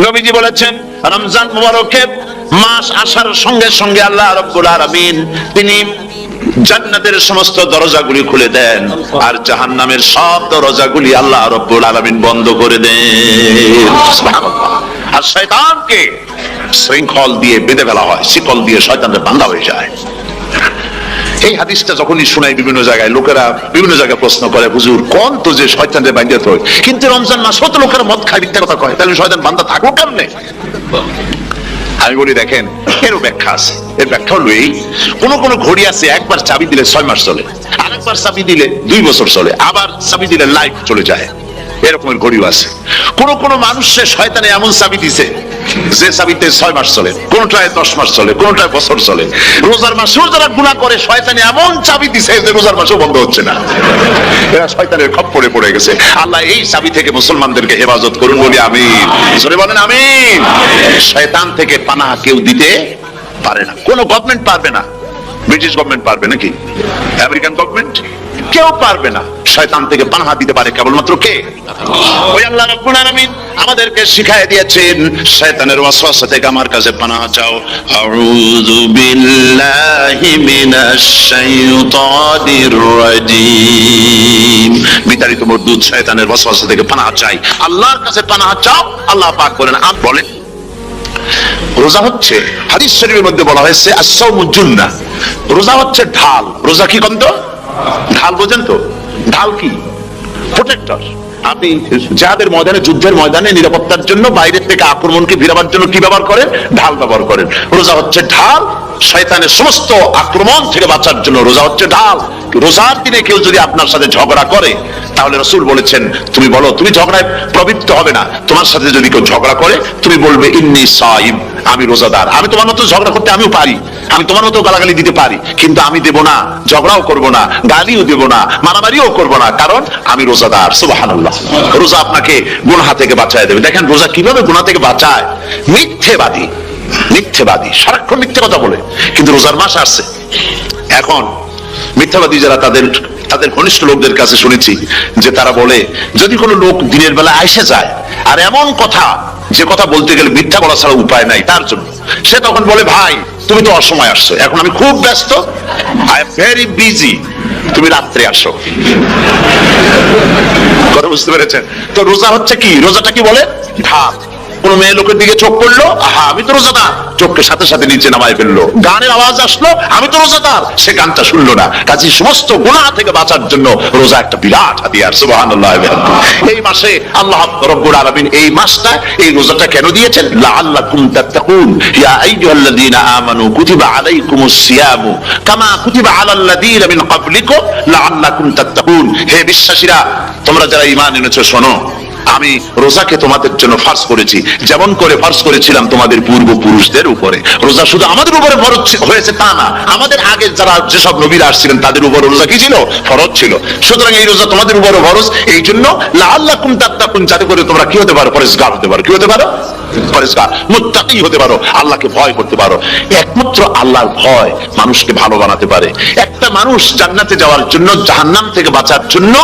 নবীজি বলেছেন রমজান মুবারকের মাস আসার সঙ্গে সঙ্গে আল্লাহ রাব্বুল আলামিন তিনি জান্নাতের সমস্ত দরজাগুলি খুলে দেন আর জাহান্নামের সব দরজাগুলি আল্লাহ রাব্বুল আলামিন বন্ধ করে দেন। সুবহানাল্লাহ। আর শয়তানকে শৃঙ্খল দিয়ে বেঁধে ফেলা হয়, শিকল দিয়ে শয়তানকে বাঁধা হয়ে যায়। এই হাদিসটা যখনই শোনাই বিভিন্ন জায়গায় লোকেরা বিভিন্ন জায়গায় প্রশ্ন করে, হুজুর কোন তো যে শয়তানের বাঁধতে হয়, কিন্তু রমজান মাসেও তো লোকেরা মদ খায়, মিথ্যা কথা কয়, তাহলে শয়তান বাঁধা থাকবো কেমনে? আমি বলি দেখেন, এরও ব্যাখ্যা আছে। এর ব্যাখ্যা হলো এই, কোন কোন ঘড়ি আছে একবার চাবি দিলে 6 মাস চলে, আরেকবার চাবি দিলে 2 বছর চলে, আবার চাবি দিলে লাইফ চলে যায়, এরকমের ঘড়িও আছে। কোন কোন মানুষের শয়তানে এমন চাবি দিছে যে চাবিতে 6 মাস চলে, কোনটায় 10 মাস চলে, কোনটায় বছর চলে। রোজার মাসেও যারা গুনাহ করে শয়তানে এমন চাবি দিছে যে রোজার মাসেও বন্ধ হচ্ছে না। এরা শয়তানের খপ্পরে পড়ে গেছে। আল্লাহ এই চাবি থেকে মুসলমানদেরকে হেফাজত করুন বলি আমিন। জোরে বলেন আমিন। শয়তান থেকে পানাহ কেউ দিতে পারে না, কোন গভর্নমেন্ট পারবে না। ব্রিটিশ গভর্নমেন্ট পারবে নাকি? American government? কেউ পারবে না। শয়তান থেকে পানাহ দিতে পারে কেবলমাত্র কে? ওই আল্লাহ রাব্বুল আলামিন আমাদেরকে শিখায় দিয়েছেন, শয়তানের ওয়াসওয়াসা থেকে আমার কাছে পানাহ চাও। আউযু বিল্লাহি মিনাশ শাইতানির রাজিম। বিতাড়িত মরদুদ শয়তানের ওয়াসওয়াসা থেকে পানাহ চাই, আল্লাহর কাছে পানাহ চাও। আল্লাহ পাক বলেন, আপ বলেন রোজা হচ্ছে, হাদিস শরীফের মধ্যে বলা হয়েছে আস-সাওমু জুন্নাহ, রোজা হচ্ছে ঢাল। রোজা কি কন্ত? ঢাল বোঝেন তো? ঢাল কি? প্রোটেক্টর। আপনি যাদের ময়দানে, যুদ্ধের ময়দানে নিরাপত্তার জন্য বাইরের থেকে আক্রমণকে ভিড়াবার জন্য কি ব্যবহার করেন? ঢাল ব্যবহার করেন। রোজা হচ্ছে ঢাল, শয়তানের সমস্ত আক্রমণ থেকে বাঁচার জন্য রোজা হচ্ছে ঢাল। রোজার দিনে কেউ যদি আপনার সাথে ঝগড়া করে, তাহলে রাসূল বলেছেন তুমি বলো, তুমি ঝগড়ায় প্রবৃত্ত হবে না। তোমার সাথে যদি কেউ ঝগড়া করে, তুমি বলবে ইন্নী সাইম, আমি রোজাদার। আমি তোমার মতো ঝগড়া করতে আমিও পারি, আমি তোমার মতো গালাগালি দিতে পারি, কিন্তু আমি দেব না, ঝগড়াও করব না, গালিও দেব না, মারামারিও করব না, কারণ আমি রোজাদার। সুবহানাল্লাহ। রোজা আপনাকে গুনাহ থেকে বাঁচায় দেবে। দেখেন রোজা কিভাবে গুনাহ থেকে বাঁচায়। মিথ্যেবাদী, মিথ্যেবাদী সারাক্ষণ মিথ্যে কথা বলে, কিন্তু রোজার মাস আসছে। এখন মিথ্যাবাদী যারা, তাদের ঘনিষ্ঠ লোকদের কাছে শুনেছি যে তারা বলে, যদি কোনো লোক দিনের বেলা এসে যায় আর এমন কথা, যে কথা বলতে গেলে মিথ্যা বলা ছাড়া উপায় নাই তার জন্য, সে তখন বলে ভাই তুমি তো অসময় আসছো, এখন আমি খুব ব্যস্ত, আই এম ভেরি বিজি, তুমি রাত্রে আসো। কথা বুঝতে পেরেছেন তো? রোজা হচ্ছে কি? রোজাটা কি বলে? ঢাল। কোন মেয়ে লোকের দিকে চোখ পড়লো, আহা আমি তো রোজাদার, চোখকে সাথে সাথে নিচে নামায় ফেললো। গানের আওয়াজ আসলো, আমি তো রোজাদার, সে গানটা শুনলো না। কাজে সমস্ত গুনাহ থেকে বাঁচার জন্য রোজা একটা বিরাট হাতিয়ার। সুবহানাল্লাহ। এই মাসে আল্লাহ রাব্বুল আলামিন এই মাসটা, এই রোজাটা কেন দিয়েছেন? লাআল্লাকুম তাত্তাকুন। ইয়া আইয়ুহাল্লাযীনা আমানু কুতিবা আলাইকুমুস সিয়ামু কামা কুতিবা আলাল্লাযীনা মিন ক্বাবলিকুম লাআল্লাকুম তাত্তাকুন। হে বিশ্বাসীরা, তোমরা যারা ঈমান এনেছো শোনো, আমি রোজাকে তোমাদের জন্য ফরজ করেছি, যেমন করে ফরজ করেছিলাম তোমাদের পূর্বপুরুষদের উপরে। রোজা শুধু আমাদের উপরে ফরজ হয়েছে তা না, আমাদের আগে যারা যেসব নবীরা আসছিলেন তাদের উপর রোজা কি ছিল? ফরজ ছিল। সুতরাং এই রোজা তোমাদের উপরে ফরজ, এই জন্য লাআল্লাকুম তাত্তাকুন, যাতে করে তোমরা কি হতে পারো? পরেজগার হতে পারো। কি হতে পারো? পরেজগার, মুত্তাকি হতে পারো, আল্লাহকে ভয় করতে পারো। একমাত্র আল্লাহর ভয় মানুষকে ভালো বানাতে পারে। একটা মানুষ জান্নাতে যাওয়ার জন্য, জাহান্নাম থেকে বাঁচার জন্য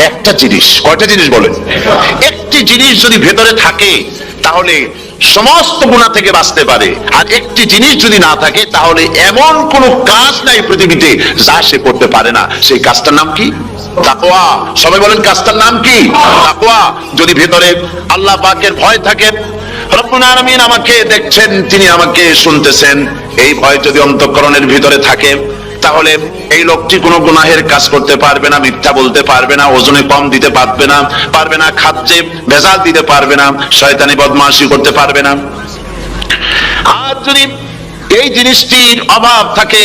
একটা জিনিস, কয়টা জিনিস বলেন? একটি জিনিস যদি ভেতরে থাকে তাহলে সমস্ত গুনাহ থেকে বাঁচতে পারে। আর একটি জিনিস যদি না থাকে তাহলে এমন কোন কাজ নাই পৃথিবীতে যা সে করতে পারে না। সেই কাজটার নাম কি? তাকওয়া। সবাই বলেন কাজটার নাম কি? তাকওয়া। যদি ভেতরে আল্লাহ পাকের ভয় থাকে, রব্বুল আলামিন আমাকে দেখছেন, তিনি আমাকে শুনতেছেন, এই ভয় যদি অন্তঃকরণের ভিতরে থাকে, তাহলে এই লোকটি কোনো গুনাহের কাজ করতে পারবে না, মিথ্যা বলতে পারবে না, ওজনে কম দিতে পারবে না, খাদ্যে ভেজাল দিতে পারবে না, শয়তানি বদমাশি করতে পারবে না। আর যদি এই জিনিসটির অভাব থাকে,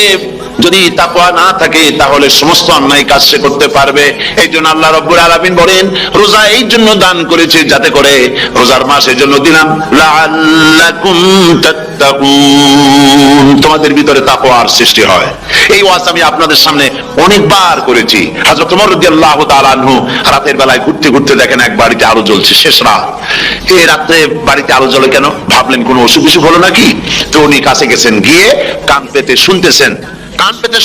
যদি তাকওয়া না থাকে, তাহলে সমস্ত অন্যায় কাজ সে করতে পারবে। এই জন্য আল্লাহ রাব্বুল আলামিন বলেন, রোজা এই জন্য দান করেছে যাতে করে, রোজার মাস এই জন্য দিলাম, লাআল্লাকুম তাত্তাকুন, তোমাদের ভিতরে তাকওয়ার সৃষ্টি হয়। এই ওয়াজ আমি আপনাদের সামনে অনেকবার করেছি। হযরত ওমর রাদিয়াল্লাহু তাআলা আনহু রাতের বেলায় ঘুরতে ঘুরতে দেখেন এক বাড়িতে আলো জ্বলছে, শেষ রাত। এই রাতে বাড়িতে আলো জ্বলে কেন? ভাবলেন কোনো অসুখ বিসুখ হলো নাকি? তো উনি কাছে গেছেন, গিয়ে কান পেতে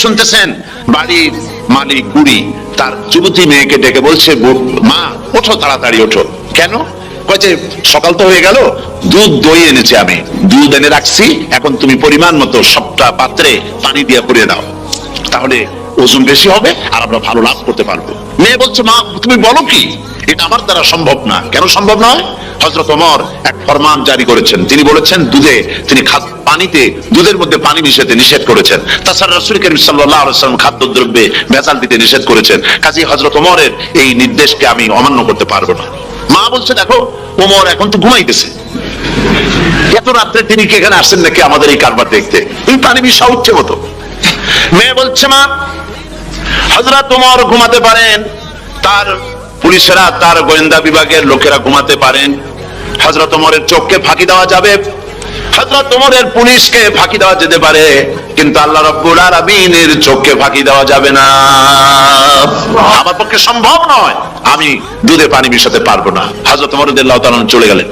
শুনতেছেন। বাড়ির মালিক বুড়ি তার যুবতী মেয়েকে ডেকে বলছে, মা ওঠো, তাড়াতাড়ি ওঠো। কেন? কয়েছে সকাল তো হয়ে গেল, দুধ দই এনেছি, আমি দুধ এনে রাখছি, এখন তুমি পরিমাণ মতো সবটা পাত্রে পানি দিয়ে ভরে দাও, তাহলে ওজন বেশি হবে আর আমরা ভালো লাভ করতে পারবো। মেয়ে বলছে, মা তুমি বলো কি, এটা আমার দ্বারা সম্ভব না। কেন সম্ভব নয়? হযরত ওমর এক ফরমান জারি করেছেন, তিনি বলেছেন তিনি পানিতে দুধের মধ্যে পানি মিশাতে নিষেধ করেছেন। তাছাড়া রাসূল করিম সাল্লাল্লাহু আলাইহি ওয়াসাল্লাম খাদ্যদ্রব্যে ভেজাল দিতে নিষেধ করেছেন। কাজী হযরত ওমরের এই নির্দেশকে আমি অমান্য করতে পারবো না। মা বলছে, দেখো ওমর এখন তো ঘুমাইতেছে, এত রাত্রে তিনি কি এখানে আসছেন নাকি আমাদের এই কারবার দেখতে, তুমি পানি মিশাও ইচ্ছে মতো। মেয়ে বলছে, মা হযরত ওমর ঘুমাতে পারেন, তার পুলিশেরা, তার গোয়েন্দা বিভাগের লোকেরা ঘুমাতে পারেন, হযরত ওমরের চোখকে ফাঁকি দেওয়া যাবে, হযরত ওমরের পুলিশকে ফাঁকি দেওয়া যেতে পারে, কিন্তু আল্লাহ রাব্বুল আলামিনের চোখকে ফাঁকি দেওয়া যাবে না। আমার পক্ষে সম্ভব নয়, আমি দুধে পানি মিশাতে পারবো না। হযরত ওমর রাদিয়াল্লাহু তাআলা চলে গেলেন,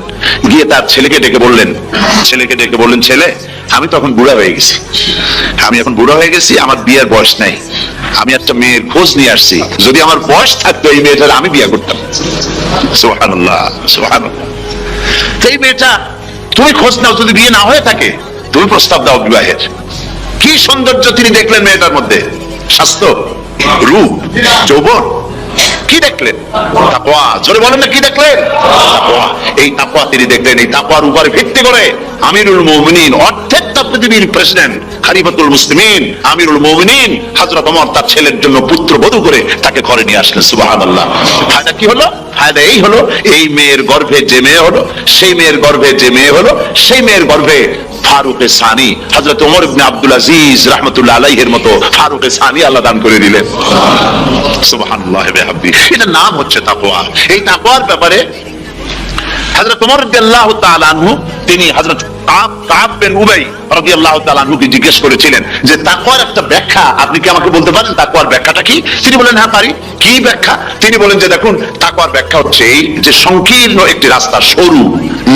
গিয়ে তার ছেলেকে ডেকে বললেন, ছেলে আমি তখন বুড়া হয়ে গেছি, আমার বিয়ের বয়স নাই, আমি একটা মেয়ের খোঁজ নিয়ে আসছি, যদি আমার বয়স থাকতো এই মেয়েটার আমি বিয়ে করতাম। সুবহানাল্লাহ, সুবহানাল্লাহ। এই মেয়েটা তুমি খোঁজ নাও, যদি বিয়ে না হয়ে থাকে তুমি প্রস্তাব দাও বিবাহের। কি সৌন্দর্য তিনি দেখলেন মেয়েটার মধ্যে, স্বাস্থ্য, রূপ, যৌবন, কি দেখলেন? তাকওয়া। জোরে বলেন না, কি দেখলেন? তাকওয়া। এই তাকওয়া তিনি দেখলেন। এই তাকওয়ার উপরে ভিত্তি করে আমিরুল মুমিনিন, অর্ধেক পৃথিবীর প্রেসিডেন্ট, খলিফাতুল মুসলিমিন, আমিরুল মুমিনিন হযরত ওমর তার ছেলের জন্য পুত্রবধূ করে তাকে ঘরে নিয়ে আসলেন। সুবহানাল্লাহ। ফায়দা কি হলো? ফায়দা এই হলো, এই মেয়ের গর্ভে যে মেয়ে হলো, সেই মেয়ের গর্ভে যে মেয়ে হলো, সেই মেয়ের গর্ভে ফারুকে সানি হযরত ওমর ইবনে আব্দুল আজিজ রাহমাতুল্লাহ আলাইহির মতো ফারুকে সানি আল্লাহ দান করে দিলেন। সুবহানাল্লাহ ওয়া বিহামদিহি। এটার নাম হচ্ছে তাকওয়া। এই তাকওয়ার ব্যাপারে হযরত ওমর রাদিয়াল্লাহু তাআলা আনহু তিনি হযরত কাব বিন উবাই রাদিয়াল্লাহু তাআলা আনহুকে জিজ্ঞেস করেছিলেন যে তাকওয়ার একটা ব্যাখ্যা আপনি কি আমাকে বলতে পারেন, তাকওয়ার ব্যাখ্যাটা কি? তিনি বলেন, হ্যাঁ পারি। কি ব্যাখ্যা? তিনি বলেন যে দেখুন, তাকওয়ার ব্যাখ্যা হচ্ছে এই যে সংকীর্ণ একটি রাস্তা, সরু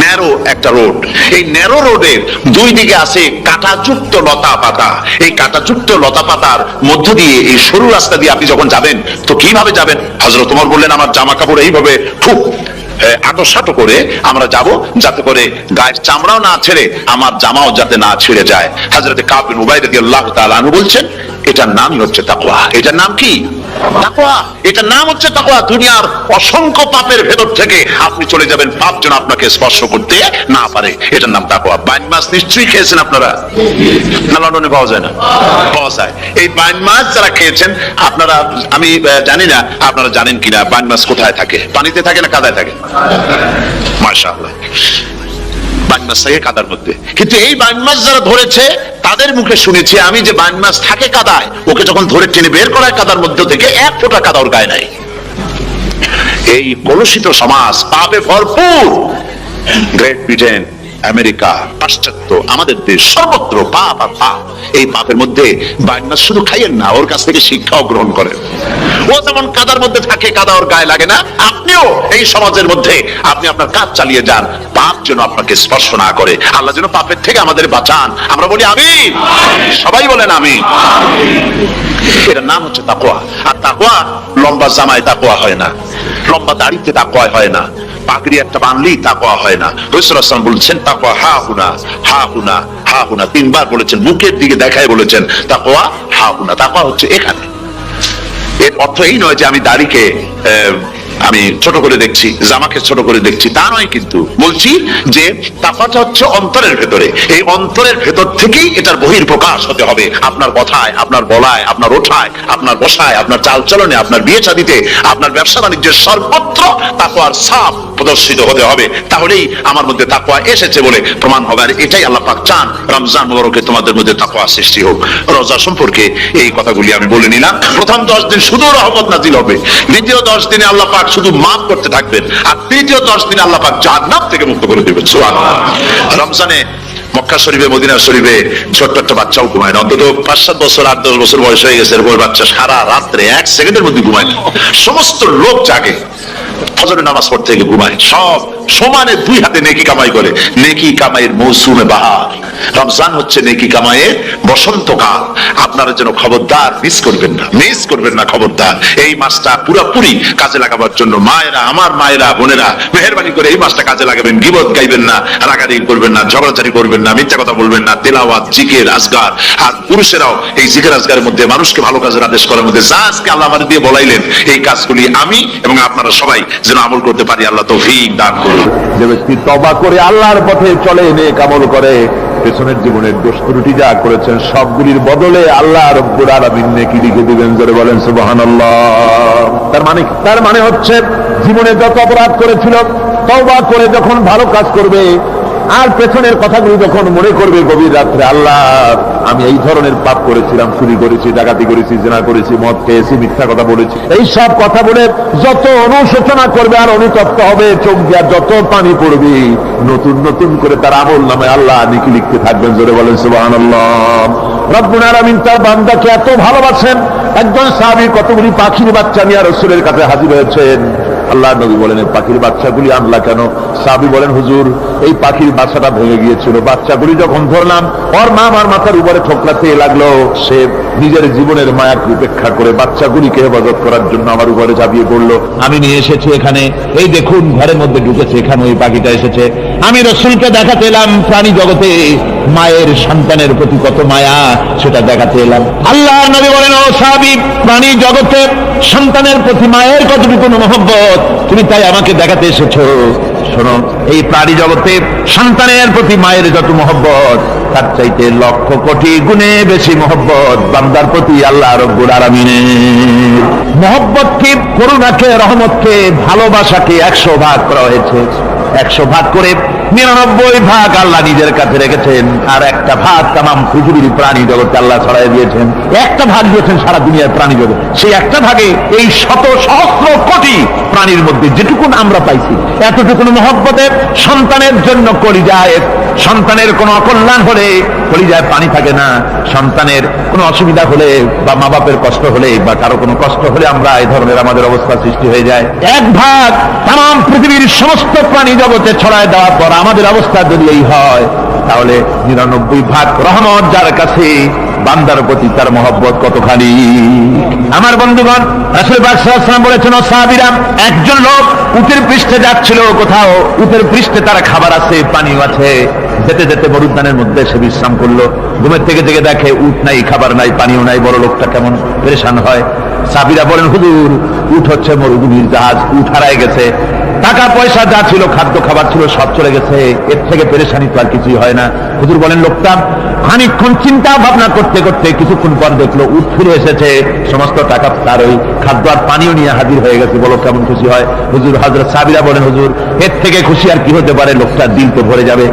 ন্যারো একটা রোড, এই ন্যারো রোডের দুই দিকে আছে কাঁটাযুক্ত লতা পাতা, এই কাঁটাযুক্ত লতা পাতার মধ্য দিয়ে এই সরু রাস্তা দিয়ে আপনি যখন যাবেন তো কিভাবে যাবেন? হযরত ওমর বললেন, আমার জামা কাপড় এইভাবে খুব আটোসাটো করে আমরা যাব, যাতে করে গায়ের চামড়াও না ছেড়ে আমার জামাও যাতে না ছিঁড়ে যায়। হযরত কাব বিন উবাই রাদিয়াল্লাহু তাআলা আনহু বলছেন, এটার নামই হচ্ছে তাকওয়া। এটার নাম কি? তাকওয়া। এটার নাম হচ্ছে তাকওয়া। দুনিয়ার অসংখ্য পাপের ভেতর থেকে আপনি চলে যাবেন, পাপ যেন আপনাকে স্পর্শ করতে না পারে। এটার নাম তাকওয়া। বাইন মাছ নিশ্চয়ই খেয়েছেন আপনারা, না লন্ডনে পাওয়া যায় না? পাওয়া যায়। এই বাইন মাছ যারা খেয়েছেন আপনারা, আমি জানি না আপনারা জানেন কিনা, বাইন মাছ কোথায় থাকে? পানিতে থাকে না কাদায় থাকে? মাশাআল্লাহ, বাইন মাছ থাকে কাদার মধ্যে। কিন্তু এই বাইন মাছ যারা ধরেছে তাদের মুখে শুনেছি আমি যে বাইন মাছ থাকে কাদায়, ওকে যখন ধরে টেনে বের করা হয় কাদার মধ্যে থেকে, এক ফোঁটা কাদা ওর গায়ে নাই। এই কলুষিত সমাজ, পাপে ভরপুর, গ্রেট ব্রিটেন, আমেরিকা, পাশ্চাত্য, আমাদের দেশ, সর্বত্র পাপ আর পাপ। এই পাপের মধ্যে বাইন মাছ শুধু খাইয়েন না, ওর কাছ থেকে শিক্ষাও গ্রহণ করেন। ও যেমন কাদার মধ্যে থাকে, কাদা ওর গায়ে লাগে না, আপনিও এই সমাজের মধ্যে আপনি আপনার কাজ চালিয়ে যান, পাপ যেন আপনাকে স্পর্শ না করে। আল্লাহ যেন পাপের থেকে আমাদের বাঁচান। আমরা বলি আমিন, সবাই বলেন আমিন। এটার নাম হচ্ছে তাকওয়া। আর তাকওয়া লম্বা জামায় তাকওয়া হয় না, লম্বা দাড়িতে তাকওয়া হয় না, পাগড়ি একটা বানলেই তাকওয়া হয় না। রাসূল সাল্লাল্লাহু আলাইহি ওয়াসাল্লাম বলেছেন তাকওয়া হা হুনা, হা হুনা, হা হুনা, তিনবার বলেছেন, মুখের দিকে দেখায় বলেছেন তাকওয়া হা হুনা। তাকওয়া হচ্ছে এখানে। এর অর্থ এই নয় যে আমি দাড়িকে আমি ছোট করে দেখছি, জামাকে ছোট করে দেখছি, তা নয়। কিন্তু বলছি যে তাকওয়াটা হচ্ছে অন্তরের ভেতরে। এই অন্তরের ভেতর থেকেই এটার বহির্প্রকাশ হতে হবে, আপনার কথায়, আপনার বলায়, আপনার ওঠায়, আপনার বসায়, আপনার চালচলনে, আপনার বিয়ে শাদীতে, আপনার ব্যবসা বাণিজ্যের সর্বত্র তাকওয়ার ছাপ প্রদর্শিত হতে হবে। তাহলেই আমার মধ্যে তাকওয়া এসেছে বলে প্রমাণ হবে। আর এটাই আল্লাহ পাক চান, রমজান মুবারকে তোমাদের মধ্যে তাকওয়া সৃষ্টি হোক। রোজা সম্পর্কে এই কথাগুলি আমি বলে নিলাম। প্রথম 10 দিন শুধু রহমত নাজিল হবে, দ্বিতীয় 10 দিনে আল্লাহ পাক শুধু মাফ করতে থাকবেন, আর তৃতীয় 10 দিনে আল্লাহ পাক জাহান্নাম থেকে মুক্ত করে দেবেন। সুবহানাল্লাহ। রমজানে মক্কা শরীফে, মদিনা শরীফে ছোট্ট একটা বাচ্চাও ঘুমায় না, অন্তত 5-7 বছর, 8-10 বছর বয়স হয়ে গেছে এরকম বাচ্চা সারা রাত্রে 1 সেকেন্ডের মধ্যে ঘুমায় না। সমস্ত লোক জাগে, ফজরের নামাজ পড়তে গিয়ে ঘুমায়, সব সমানে দুই হাতে নেকি কামাই করে। নেকি কামাইয়ের মৌসুমে বাহার, রমজান হচ্ছে নেকি কামাইয়ের বসন্তকাল। আপনারা যেন খবরদার মিস করবেন না, মিস করবেন না খবরদার। এই মাসটা পুরোপুরি কাজে লাগাবার জন্য মায়েরা, আমার মায়েরা, বোনেরা, মেহেরবানি করে এই মাসটা কাজে লাগাবেন। গীবত গাইবেন না, রাগারাগি করবেন না, ঝগড়াঝাড়ি করবেন না, মিথ্যা কথা বলবেন না, তেলাওয়াত, জিকির, আজগার। আর পুরুষেরাও এই জিকির আজগারের মধ্যে, মানুষকে ভালো কাজের আদেশ করার মধ্যে যা আজকে আল্লাহ আমার দিয়ে বলাইলেন, এই কাজগুলি আমি এবং আপনারা সবাই যেন আমল করতে পারি। আল্লাহ তৌফিক দান করুন। যে ব্যক্তি তওবা করে আল্লাহর পথে চলে, নেক আমল করে, পেছনের জীবনের দোষ ত্রুটি যা করেছেন সবগুলির বদলে আল্লাহ রব্বুল আলামিন নেকি লিখে দিবেন। জোরে বলেন সুবহানাল্লাহ। তার মানে হচ্ছে জীবনে যত অপরাধ করেছিল, তওবা করে যখন ভালো কাজ করবে আর পেছনের কথাগুলো যখন মনে করবে গভীর রাত্রে, আল্লাহ আমি এই ধরনের পাপ করেছিলাম, চুরি করেছি, ডাকাতি করেছি, জিনা করেছি, মদ খেয়েছি, মিথ্যা কথা বলেছি, এই সব কথা বলে যত অনুশোচনা করবে আর অনুতপ্ত হবে, চোখ দিয়ে যত পানি পড়বে, নতুন নতুন করে তার আমল নামে আল্লাহ নেকি লিখতে থাকবেন। জোরে বলেন সুবহানাল্লাহ। রব্বুল আলামিন তার বান্দাকে এত ভালোবাসেন, একজন সাহাবী কতগুলি পাখির বাচ্চা নিয়ে রাসূলের কাছে হাজির হয়েছেন। আল্লাহ নবী বলেন, এই পাখির বাচ্চাগুলি আনলা কেন? সাহাবী বলেন, হুজুর এই পাখির বাচ্চাটা ভেঙে গিয়েছিল, বাচ্চাগুলি যখন ধরলাম ওর মা আমার মাথার উপরে ঠোকরাতে লাগলো, সে নিজের জীবনের মায়াকে উপেক্ষা করে বাচ্চাগুলিকে হেফাজত করার জন্য আমার উপরে ঝাঁপিয়ে পড়লো। আমি নিয়ে এসেছি এখানে, এই দেখুন ঘরের মধ্যে ঢুকেছে, এখানে ওই পাখিটা এসেছে। আমি রাসূলকে দেখাতে এলাম প্রাণী জগতে মায়ের সন্তানের প্রতি কত মায়া, সেটা দেখাতে এলাম। আল্লাহ নবী বলেন, ও সাহাবী, প্রাণী জগতে সন্তানের প্রতি মায়ের কতটুকু মহব্বত তুমি তাই আমাকে দেখাতে এসেছো। শোনো, এই প্রাণী জগতে সন্তানের প্রতি মায়ের যত মহব্বত, তার চাইতে লক্ষ কোটি গুণে বেশি মহব্বত বান্দার প্রতি আল্লাহ রব্বুল আলামিনের। মহব্বতকে, করুণাকে, রহমতকে, ভালোবাসাকে 100 ভাগ করা হয়েছে। 100 ভাগ করে 99 ভাগ আল্লাহ নিজের কাছে রেখেছেন, আর একটা ভাগ তামাম পৃথিবীর প্রাণী জগতে আল্লাহ ছড়াই দিয়েছেন। একটা ভাগ দিয়েছেন সারা দুনিয়ার প্রাণী জগৎ। সেই একটা ভাগে এই শত সহস্র কোটি প্রাণীর মধ্যে যেটুকুন আমরা পাইছি, এতটুকুন মহব্বতের সন্তানের জন্য কলিজায়, সন্তানের কোনো অকল্যাণ হলে কলিজায় পানি থাকে না, সন্তানের কোনো অসুবিধা হলে বা মা বাপের কষ্ট হলে বা কারো কোনো কষ্ট হলে আমরা এই ধরনের আমাদের অবস্থা সৃষ্টি হয়ে যায়। এক ভাগ তাম পৃথিবীর সমস্ত প্রাণী জগতে ছড়ায় দেওয়ার পর আমাদের অবস্থা যদি এই হয়, তাহলে 99 ভাগ রহমত যার কাছে, বান্দার প্রতি তার মহব্বত কতখানি। আমার বন্ধুগণ, রাসূল পাক সাল্লাল্লাহু আলাইহি ওয়াসাল্লাম বলেছেন, ও সাহাবীরা, একজন লোক উটের পৃষ্ঠে যাচ্ছিল কোথাও, উটের পৃষ্ঠে তার খাবার আছে, পানি আছে, যেতে যেতে মরুদ্যানের মধ্যে সে বিশ্রাম করলো। ঘুমের থেকে জেগে দেখে উট নাই, খাবার নাই, পানিও নাই। বড় লোকটা কেমন পেরেশান হয়। সাহাবীরা বলেন, হুজুর, উট হচ্ছে মরুভূমির জাহাজ, উট হারায় গেছে, টাকা পয়সা যা ছিল, খাদ্য খাবার ছিল, সব চলে গেছে, এর থেকে পেরেশানি তো আর কিছুই হয় না। হুজুর বলেন, লোকটা খানিকক্ষণ চিন্তা ভাবনা করতে করতে কিছুক্ষণ পর দেখলো উট ফিরে এসেছে, সমস্ত টাকা তার ওই খাদ্য আর পানিও নিয়ে হাজির হয়ে গেছে। বলো কেমন খুশি হয়। হুজুর, হযরত সাহাবীরা বলেন, হুজুর, এর থেকে খুশি আর কি হতে পারে, লোকটার দিল তো ভরে যাবে।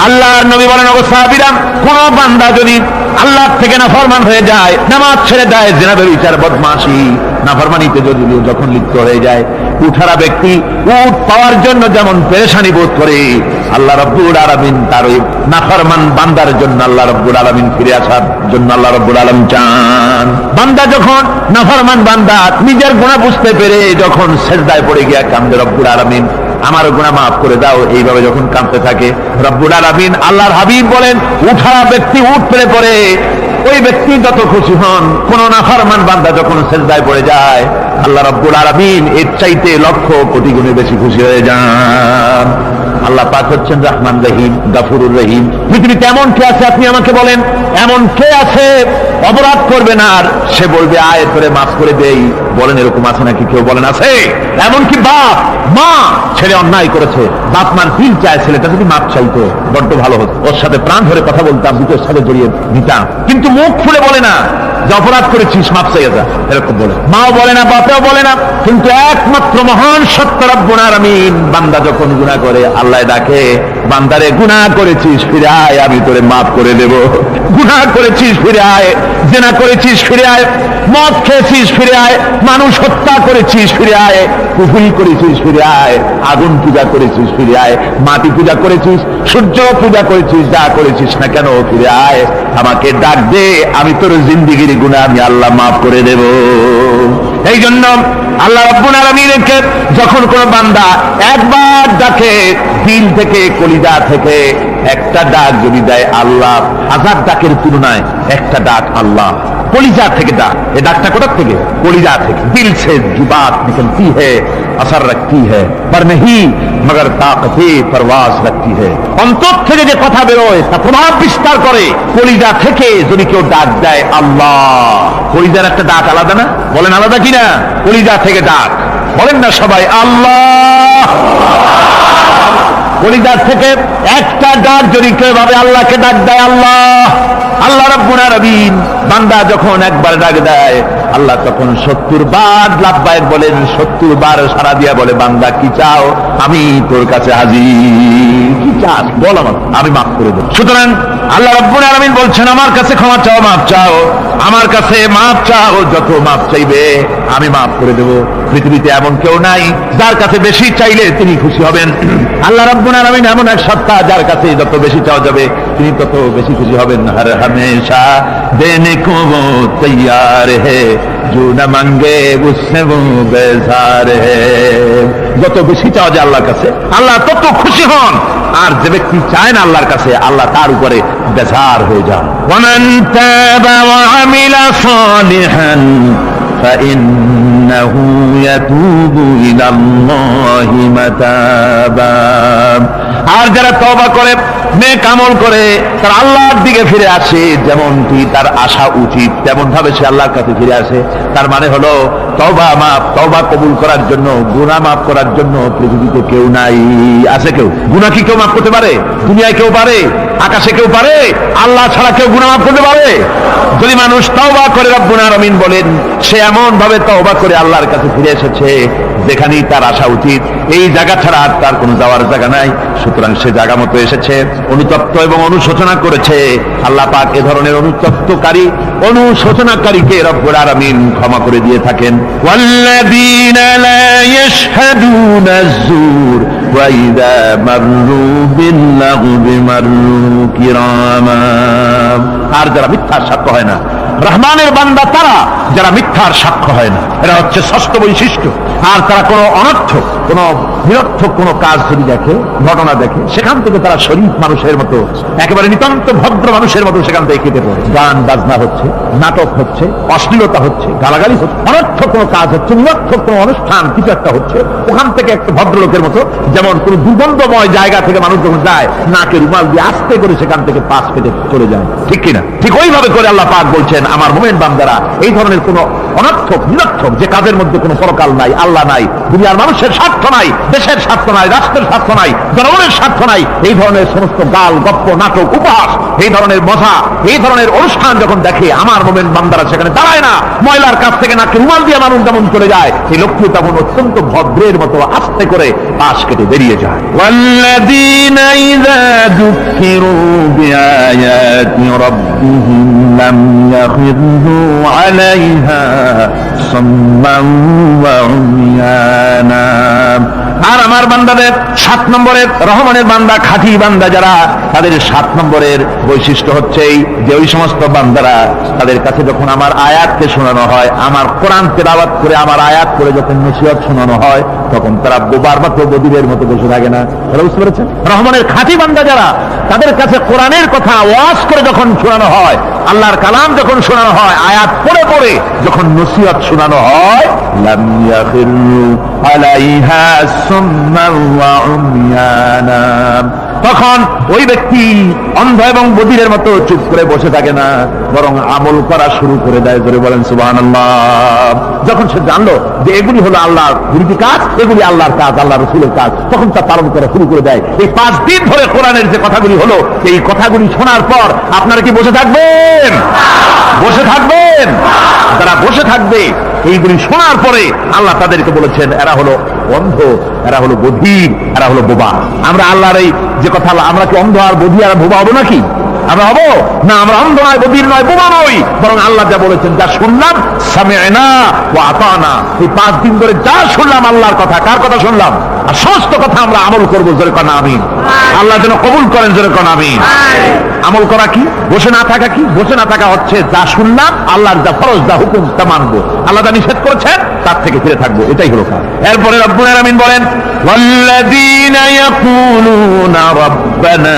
আল্লাহর নবী বলেন, ও সাহাবীরা, কোন বান্দা যদি আল্লাহ থেকে নাফরমান হয়ে যায়, নামাজ ছেড়ে দেয়, জিনা, ব্যভিচার, বদমাশি, নাফরমানিতে যদি যখন লিপ্ত হয়ে যায়, উঠারা ব্যক্তি উট পাওয়ার জন্য যেমন পেরেশানি বোধ করে, আল্লাহ রাব্বুল আলামিন তার ওই নাফরমান বান্দার জন্য, আল্লাহ রাব্বুল আলামিন ফিরে আসার জন্য আল্লাহ রাব্বুল আলামিন চান। বান্দা যখন, নাফরমান বান্দা নিজের গুনাহ বুঝতে পেরে যখন সিজদায় পড়ে গিয়া কান্দে, রব্বুল আলামিন আমার গুনাহ মাফ করে দাও, এইভাবে যখন কাঁদতে থাকে, রব্বুল আলামিন, আল্লাহর হাবিব বলেন, উঠারা ব্যক্তি উঠ পেরে পড়ে, ওই ব্যক্তি যত খুশি হন। কোন নাফরমান বান্দা যখন সিজদায় পড়ে যায়, আল্লাহ রাব্বুল আলামিন এর চাইতে লক্ষ কোটি গুণে বেশি খুশি হয়ে যান। আল্লাহ পাক হচ্ছেন রহমান রহিম, গাফুরুর রহিম। পৃথিবীতে এমন কে আছে, আপনি আমাকে বলেন, এমন কে আছে অপরাধ করবে না আর সে বলবে আয় করে মাফ করে দেই? বলেন, এরকম আছে নাকি? কেউ বলেন আছে? এমনকি বাপ মা ছেলে অন্যায় করেছে, বাপ মার দিল চায় ছেলেটা যদি মাপ চাইতো, বড্ড ভালো হতো, ওর সাথে প্রাণ ধরে কথা বলতাম, দুটোর সাথে জড়িয়ে নিতাম, কিন্তু মুখ খুলে বলে না যে অপরাধ করেছিস, মাপ চাইয়া যা, এরকম বলে। মাও বলে না, বাপেও বলে না, কিন্তু একমাত্র মহান সত্য রব্বুল আলামিন, বান্দা যখন গুনাহ করে আল্লাহ ডাকে, বান্দারে গুনাহ করেছিস ফিরে আয়, আমি তোরে মাফ করে দেব। গুনাহ করেছিস ফিরে আয়, জিনা করেছিস ফিরে আয়, মদ খেয়েছিস ফিরে আয়, মানুষ হত্যা করেছিস ফিরে আয়, কুফরি করেছিস ফিরে আয়, আগুন পূজা করেছিস ফিরে আয়, মাটি পূজা করেছিস, সূর্য পূজা করেছিস, যা করেছিস না কেন ফিরে আয়, আমাকে ডাক দে, আমি তোর জিন্দেগির গুনাহ আমি আল্লাহ মাফ করে দেব। এই জন্য আল্লাহ রাব্বুল আলামিনকে যখন কোন বান্দা একবার ডাকে, দিল থেকে কলিজা থেকে একটা ডাক যদি দেয় আল্লাহ, হাজার ডাকের তুলনায় একটা ডাক আল্লাহ, কলিজা থেকে ডাক। এই ডাকটা কোথা থেকে? কলিজা থেকে। দিল से जो बात निकलती है असर रखती है पर नहीं मगर ताकते परवास रखती है। অন্তর থেকে যে কথা বেরোয় তা প্রভাব বিস্তার করে। কলিজা থেকে যদি কেউ ডাক দেয় আল্লাহ, কলিজার একটা ডাক আলাদা না? বলেন আলাদা কিনা? কলিজা থেকে ডাক বলেন না সবাই আল্লাহ। কলিজার থেকে একটা ডাক যদি কেউ ভাবে আল্লাহকে ডাক দেয় আল্লাহ, আল্লাহ রাব্বুল আলামিন বান্দা যখন একবার ডাক দেয় আল্লাহ তখন 70 বার লাব্বাইক বলেন, 70 বার সারা দিয়া বলে বান্দা কি চাও, আমি তোর কাছে হাজির। কি চাস বল, আমি মাফ করে দেব। সুতরাং আল্লাহ রাব্বুল আলামিন বলছেন আমার কাছে ক্ষমা চাও, মাফ চাও, আমার কাছে মাফ চাও, যত মাফ চাইবে আমি মাফ করে দেব। পৃথিবীতে এমন কেউ নাই যার কাছে বেশি চাইলে তিনি খুশি হবেন। আল্লাহ রাব্বুল আলামিন এমন এক সত্তা যার কাছে যত বেশি চাওয়া যাবে তিনি তত বেশি খুশি হবেন। হর হমেশা দেনে কো वो तैयार है जो न मांगे उससे वो बेजार है। যত বেশি চাওয়া যায় আল্লাহর কাছে আল্লাহ তত খুশি হন, আর যে ব্যক্তি চায় না আল্লাহর কাছে আল্লাহ তার উপরে বেজার হয়ে যান। ومن تاب وعمل صالحا فإنه يتوب إلى الله متابا। আর যারা তওবা করে, নেক আমল করে, তার আল্লাহর দিকে ফিরে আসে, যেমনটি তার আশা উচিত তেমন ভাবে সে আল্লাহর কাছে ফিরে আসে। তার মানে হলো তওবা মাফ, তওবা কবুল করার জন্য, গুনাহ মাফ করার জন্য পৃথিবীতে কেউ নাই। আছে কেউ? গুনাহ কি কেউ মাফ করতে পারে? দুনিয়ায় কেউ পারে? আকাশে কেউ পারে? আল্লাহ ছাড়া কেউ গুনাহ মাফ করতে পারে? যদি মানুষ তওবা করে, রব্বুল আলামিন বলেন সে এমন ভাবে তওবা করে আল্লাহর কাছে ফিরে এসেছে যেখানেই তার আসা উচিত, এই জায়গা ছাড়া আর তার কোনো যাওয়ার জায়গা নাই। সুতরাং সে জায়গা মতো এসেছে, অনুতপ্ত এবং অনুশোচনা করেছে। আল্লাহ পাক এ ধরনের অনুতপ্তকারী, অনুশোচনাকারীকে রব্বুল আলামিন ক্ষমা করে দিয়ে থাকেন। ওয়াল্লাযীনা লা ইয়াশহাদুনা আয-যুর ওয়া ইযা মাররু বিল-লাগবি মাররু কিরামা। আর যারা মিথ্যার সাক্ষ্য হয় না, রহমানের বান্দা তারা যারা মিথ্যার সাক্ষ্য হয় না, এরা হচ্ছে ষষ্ঠ বৈশিষ্ট্য। আর তারা কোনো অনর্থক, কোনো নিরর্থক কোনো কাজ যদি দেখে, ঘটনা দেখে, সেখান থেকে তারা শরীফ মানুষের মতো, একেবারে নিতান্ত ভদ্র মানুষের মতো সেখান থেকে কেটে পড়ে। গান বাজনা হচ্ছে, নাটক হচ্ছে, অশ্লীলতা হচ্ছে, গালাগালি হচ্ছে, অনর্থক কোনো কাজ হচ্ছে, নিরর্থক কোনো অনুষ্ঠান কিছু একটা হচ্ছে, ওখান থেকে একটা ভদ্রলোকের মতো, যেমন কোনো দুর্গন্ধময় জায়গা থেকে মানুষ যখন যায় নাকে রুমাল দিয়ে আস্তে করে সেখান থেকে পাশ কেটে চলে যায়, ঠিক কিনা? ঠিক ওইভাবে করে আল্লাহ পাক বলছেন আমার মুমিন বান্দারা এই ধরনের কোনো অনর্থক, নিরর্থক যে কাজের মধ্যে কোনো পরকাল নাই, আল্লাহ নাই, দুনিয়ার মানুষের স্বার্থ নাই, দেশের স্বার্থ নাই, রাষ্ট্রের স্বার্থ নাই, জনগণের স্বার্থ নাই, এই ধরনের সমস্ত গাল গপ্প নাটক উপহাস, এই ধরনের মজা, এই ধরনের অনুষ্ঠান যখন দেখে আমার মুমিন বান্দারা সেখানে দাঁড়ায় না। ময়লার কাছ থেকে নাকি রুমাল দিয়ে মানুষ যেমন চলে যায়, এই লোকটি তখন অত্যন্ত ভদ্রের মতো আস্তে করে পাশ কেটে বেরিয়ে যায়। ওয়াল্লাযীনা ইযা যুক্কিরু বিআয়াতি রাব্বিহিম লাম ইয়াখিরু আলাইহা সাম্মান ওয়া উমিয়ানা। আর আমার বান্দাদের 7 নম্বরের, রহমানের বান্দা, খাঁটি বান্দা যারা, তাদের 7 নম্বরের বৈশিষ্ট্য হচ্ছে যে ওই সমস্ত বান্দারা তাদের কাছে যখন আমার আয়াতকে শোনানো হয়, আমার কোরআন তেলাওয়াত করে আমার আয়াত করে যখন নসিহত শোনানো হয়, তখন তারা বোবার মতো বদিরের মতো বসে থাকে না। তারা বুঝতে পেরেছেন? রহমানের খাঁটি বান্দা যারা, তাদের কাছে কোরআনের কথা ওয়াজ করে যখন শোনানো হয়, আল্লাহর কালাম যখন শোনানো হয়, আয়াত পড়ে পড়ে যখন নসিহত শোনানো হয়, লাম ইয়াখিরু আলাইহা সুম্মান ওয়া উমিয়ানা, তখন ওই ব্যক্তি অন্ধ এবং বধিরের মতো চুপ করে বসে থাকে না, বরং আমল করা শুরু করে দেয়। ধরে বলেন সুবহানাল্লাহ। যখন সে জানলো যে এগুলি হলো আল্লাহর বিরোধী কাজ, এগুলি আল্লাহর কাজ, আল্লাহ রসুলের কাজ, তখন তা পালন করা শুরু করে দেয়। এই 5 দিন ধরে কোরআনের যে কথাগুলি হলো, এই কথাগুলি শোনার পর আপনারা কি বসে থাকবেন? বসে থাকবেন? যারা বসে থাকবে এইগুলি শোনার পরে আল্লাহ তাদেরকে বলেছেন এরা হলো অন্ধ, এরা হলো বধির, এরা হলো বোবা। আমরা আল্লাহর এই যে কথা, আমরা কি অন্ধ আর বধির আর বোবা হবো নাকি? আমরা হবো না? আমরা অন্ধ নয়, বধির নয়, বোবা নই, বরং আল্লাহ যা বলেছেন, যা শুনলাম সামি'না ওয়া আতানা, এই 5 দিন ধরে যা শুনলাম আল্লাহর কথা, কার কথা শুনলাম? আর সমস্ত কথা আমরা আমল করবো। জোরে কোন আমিন। আল্লাহ যেন কবুল করেন। জোরে কোন আমিন। আমল করা কি? বসে না থাকা কি? বসে না থাকা হচ্ছে যা শুনলাম, আল্লাহর যা ফরজ, যা হুকুম তা মানবো। আল্লাহ যা নিষেধ করেছেন তার থেকে ফিরে থাকবো, এটাই হলো কাজ। এরপরে রব্বুল আলামিন বলেন ওয়াল্লাযীনা ইয়াকুলুনা রাব্বানা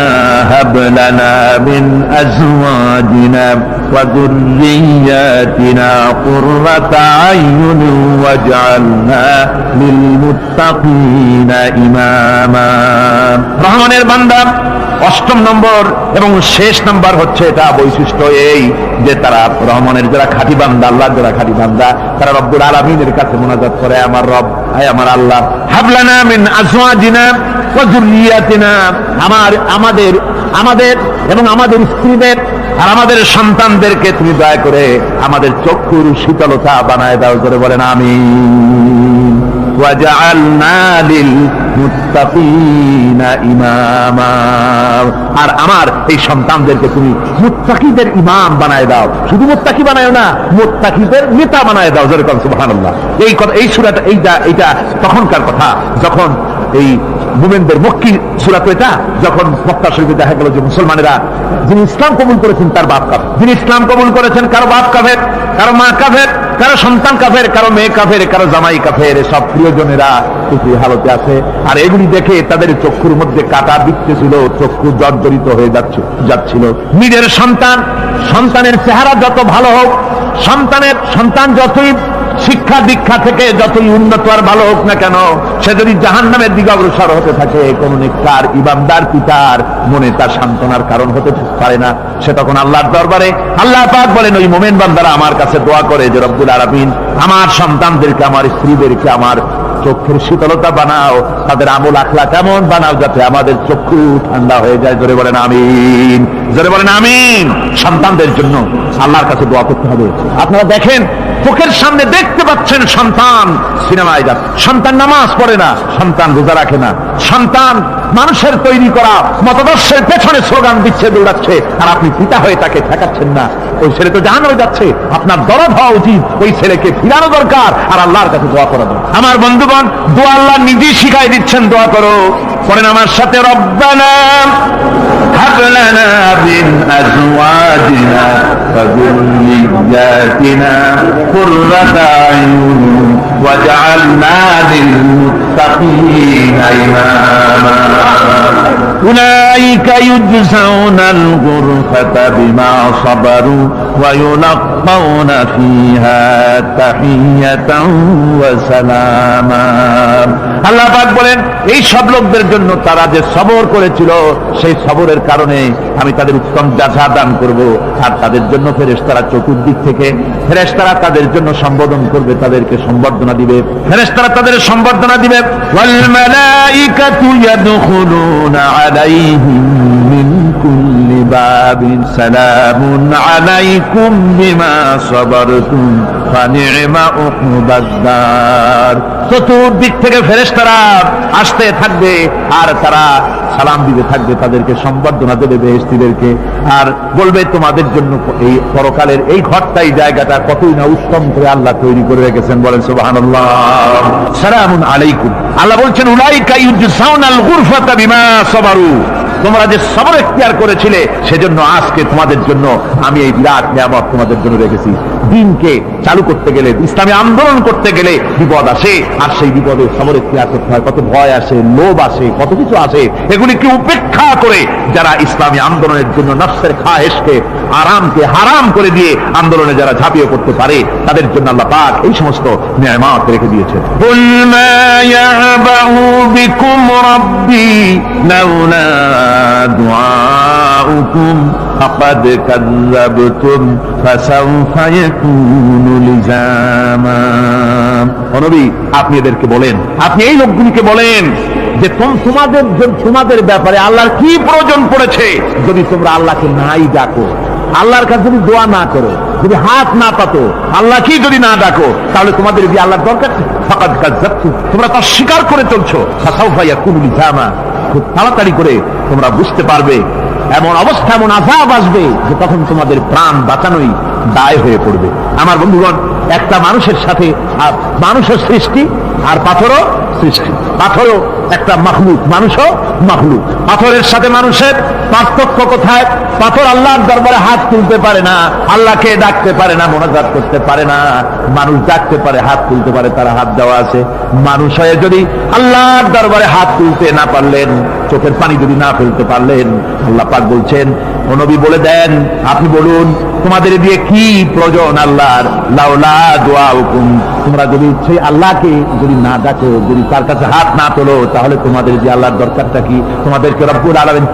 হাব লানা মিন আজওয়াজিনা ওয়া যুররিয়্যাতিনা কুররাতা আয়ুনিন ওয়াজআলনা লিল মুত্তাকিনা ইমামা। রহমানের বান্দা 8 নম্বর এবং শেষ নাম্বার হচ্ছে এটা বৈশিষ্ট্য এই যে তারা রহমানের যারা খাঁটি বান্দা, আল্লাহর যারা খাঁটি বান্দা, তারা রব্বুল আলামিনের কাছে মুনাজাত করে, আমার রব, হে আমার আল্লাহ, হাবলানা মিন আজওয়াজিনা ওয়া যুররিয়াতিনা, আমাদের এবং আমাদের স্ত্রীদের আর আমাদের সন্তানদেরকে তুমি দয়া করে আমাদের চক্ষুর শীতলতা বানায় দাও, করে বলেন আমিন। ওয়াজআলনা লিল মুত্তাকিনা ইমামা, আর আমার এই সন্তানদেরকে তুমি মুত্তাকিদের ইমাম বানায় দাও। শুধু মুত্তাকি বানায় না, মুত্তাকিদের নেতা বানায় দাও, যেরকম সুবহানাল্লাহ। এই কথা, এই সূরাটা, এইটা তখনকার কথা যখন এই মুমিনদের মক্কি সূরা তো এটা, যখন মক্কা শরীফে দেখা গেল যে মুসলমানেরা যিনি ইসলাম কবুল করেছেন তার বাপ কাফের, যিনি ইসলাম কবুল করেছেন কারো বাপ কাফের, কারো মা কাফের, কারো সন্তান কাফের, কারো মেয়ে কাফের, কারো জামাই কাফের, সব প্রিয়জনেরা খুশি হালতে আছে। আর এগুলি দেখে তাদের চক্ষুর মধ্যে কাটা বিচ্ছেছিল, চক্ষু জর্জরিত হয়ে যাচ্ছিল। নিজের সন্তানের চেহারা যত ভালো হোক, সন্তান যতই শিক্ষা দীক্ষা থেকে যতই উন্নত আর ভালো হোক না কেন, সে যদি জাহান্নামের দিকে অগ্রসর হতে থাকে, কোন নেককার ইমানদার পিতার মনে তার সান্ত্বনার কারণ হতে পারে না। সে তখন আল্লাহর দরবারে, আল্লাহ পাক বলেন ওই মুমিন বান্দারা আমার কাছে দোয়া করে যে রব্বুল আলামিন আমার সন্তানদেরকে, আমার স্ত্রীদেরকে আমার চক্ষুর শীতলতা বানাও, তাদের আমল আখলাক এমন বানাও যাতে আমাদের চক্ষু ঠান্ডা হয়ে যায়। জোরে বলেন আমিন, জোরে বলেন আমিন। সন্তানদের জন্য আল্লাহর কাছে দোয়া করতে হবে। আপনারা দেখেন, চোখের সামনে দেখতে পাচ্ছেন সন্তান সিনেমায় যাচ্ছে, সন্তান নামাজ পড়ে না, সন্তান রোজা রাখে না, সন্তান মানুষের তৈরি করা মতাদর্শের পেছনে স্লোগান দিচ্ছে, দৌড়াচ্ছে, আর আপনি পিতা হয়ে তাকে ঠেকাচ্ছেন না। ওই ছেলে তো জাহান্নামে যাচ্ছে, আপনার দরদ হওয়া উচিত, ওই ছেলেকে ফিরানো দরকার আর আল্লাহর কাছে দোয়া করা দরকার। আমার বন্ধুগণ, দোয়া আল্লাহ নিজেই শিখাই দিচ্ছেন, দোয়া করো। পড়েন আমার সাথে, রব্বানা হাব লানা মিন আজওয়াজিনা ওয়া যুররিয়্যাতিনা কুররাতা আয়ুন ওয়াজআলনা লিল মুত্তাকিনা ইমামা। أولئك يجزون الغرفة بما صبروا ويلقون فيها تحية وسلاما। আল্লাহ পাক বলেন এই সব লোকদের জন্য তারা যে সবর করেছিল, সেই সবরের কারণে আমি তাদের উত্তম জাযা দান করব। আর তাদের জন্য ফেরেশতারা চতুর্দিক থেকে, ফেরেশতারা তাদের জন্য সম্বোধন করবে, তাদেরকে সম্বর্ধনা দিবে, ফেরেশতারা তাদের সম্বর্ধনা দিবে। ওয়াল মালাইকাতু ইয়াদখুলুনা আলাইহিম মিন কুল্লি বাবিন সালামুন আলাইকুম বিমা সাবারতুম ফানি'মা উকবাদ। চতুর্দিক থেকে ফেরেশতারা আসতে থাকবে আর তারা সালাম দিতে থাকবে, তাদেরকে সম্বর্ধনা দেবে বেহেশতীদেরকে, আর বলবে তোমাদের জন্য এই পরকালের এই ঘরটাই, জায়গাটা কতই না উত্তম করে আল্লাহ তৈরি করে রেখেছেন। বলেন সুবহানাল্লাহ। সালামুন আলাইকুম। আল্লাহ বলছেন উলাইকা ইউজসাউনাল গুরফাতা বিমা সাবারু, তোমরা যে সবর এখতিয়ার করেছিলে সেজন্য আজকে তোমাদের জন্য আমি এই বিরাট নিয়ামত তোমাদের জন্য রেখেছি। দিনকে চালু করতে গেলে, ইসলামী আন্দোলন করতে গেলে বিপদ আসে, আর সেই বিপদে সবর এখতিয়ার করতে হয়। কত ভয় আসে, লোভ আসে, কত কিছু আসে, এগুলিকে উপেক্ষা করে যারা ইসলামী আন্দোলনের জন্য নফসের খায়েশকে, আরামকে হারাম করে দিয়ে আন্দোলনে যারা ঝাঁপিয়ে পড়তে পারে, তাদের জন্য আল্লাহ পাক এই সমস্ত নিয়ামত রেখে দিয়েছেন। কুল মা ইয়াবাউ বিকুম রাব্বি লাউলা দুআউকুম ফাকাদ কাযাবতুম ফাসাউফা ইয়াকুনু লিজামা। ও নবী, আপনি এদেরকে বলেন, আপনি এই লোকগুলিকে বলেন যে তোমাদের ব্যাপারে আল্লাহর কি প্রয়োজন পড়েছে যদি তোমরা আল্লাহকে নাই ডাকো, আল্লাহর কাছে যদি দোয়া না করো, যদি হাত না পাতো, আল্লাহ কি যদি না ডাকো, তাহলে তোমাদের কি আল্লাহর দরকার? ফাকাদ কাযাবতুম, তোমরা তো স্বীকার করে চলছো। ফাসাউফা ইয়াকুনু লিজামা, খুব তাড়াতাড়ি করে তোমরা বুঝতে পারবে, এমন অবস্থা, এমন আযাব আসবে যে তখন তোমাদের প্রাণ বাঁচানোই দায় হয়ে পড়বে। আমার বন্ধুগণ, একটা মানুষের সাথে, মানুষের সৃষ্টি আর পাথরও সৃষ্টি, পাথরও একটা মাখলুক, মানুষও মাখলুক। পাথরের সাথে মানুষের পার্থক্য কোথায়? পাথর আল্লাহর দরবারে হাত তুলতে পারে না, আল্লাহকে ডাকতে পারে না, মোনাজাত করতে পারে না। মানুষ ডাকতে পারে, হাত তুলতে পারে, তারা হাত দেওয়া আছে। মানুষ হয়ে যদি আল্লাহর দরবারে হাত তুলতে না পারলেন, চোখের পানি যদি না ফেলতে পারলেন, আল্লাহ পাক বলছেন, ও নবী বলে দেন, আপনি বলুন তোমাদের দিয়ে কি প্রয়োজন আল্লাহর? লাউলা দুআউকুম, তোমরা যদি সেই আল্লাহকে যদি না ডাকো, যদি তার কাছে হাত না তোলো, তাহলে তোমাদের যে আল্লাহর দরকারটা কি? তোমাদেরকে রব্বুল আলামিন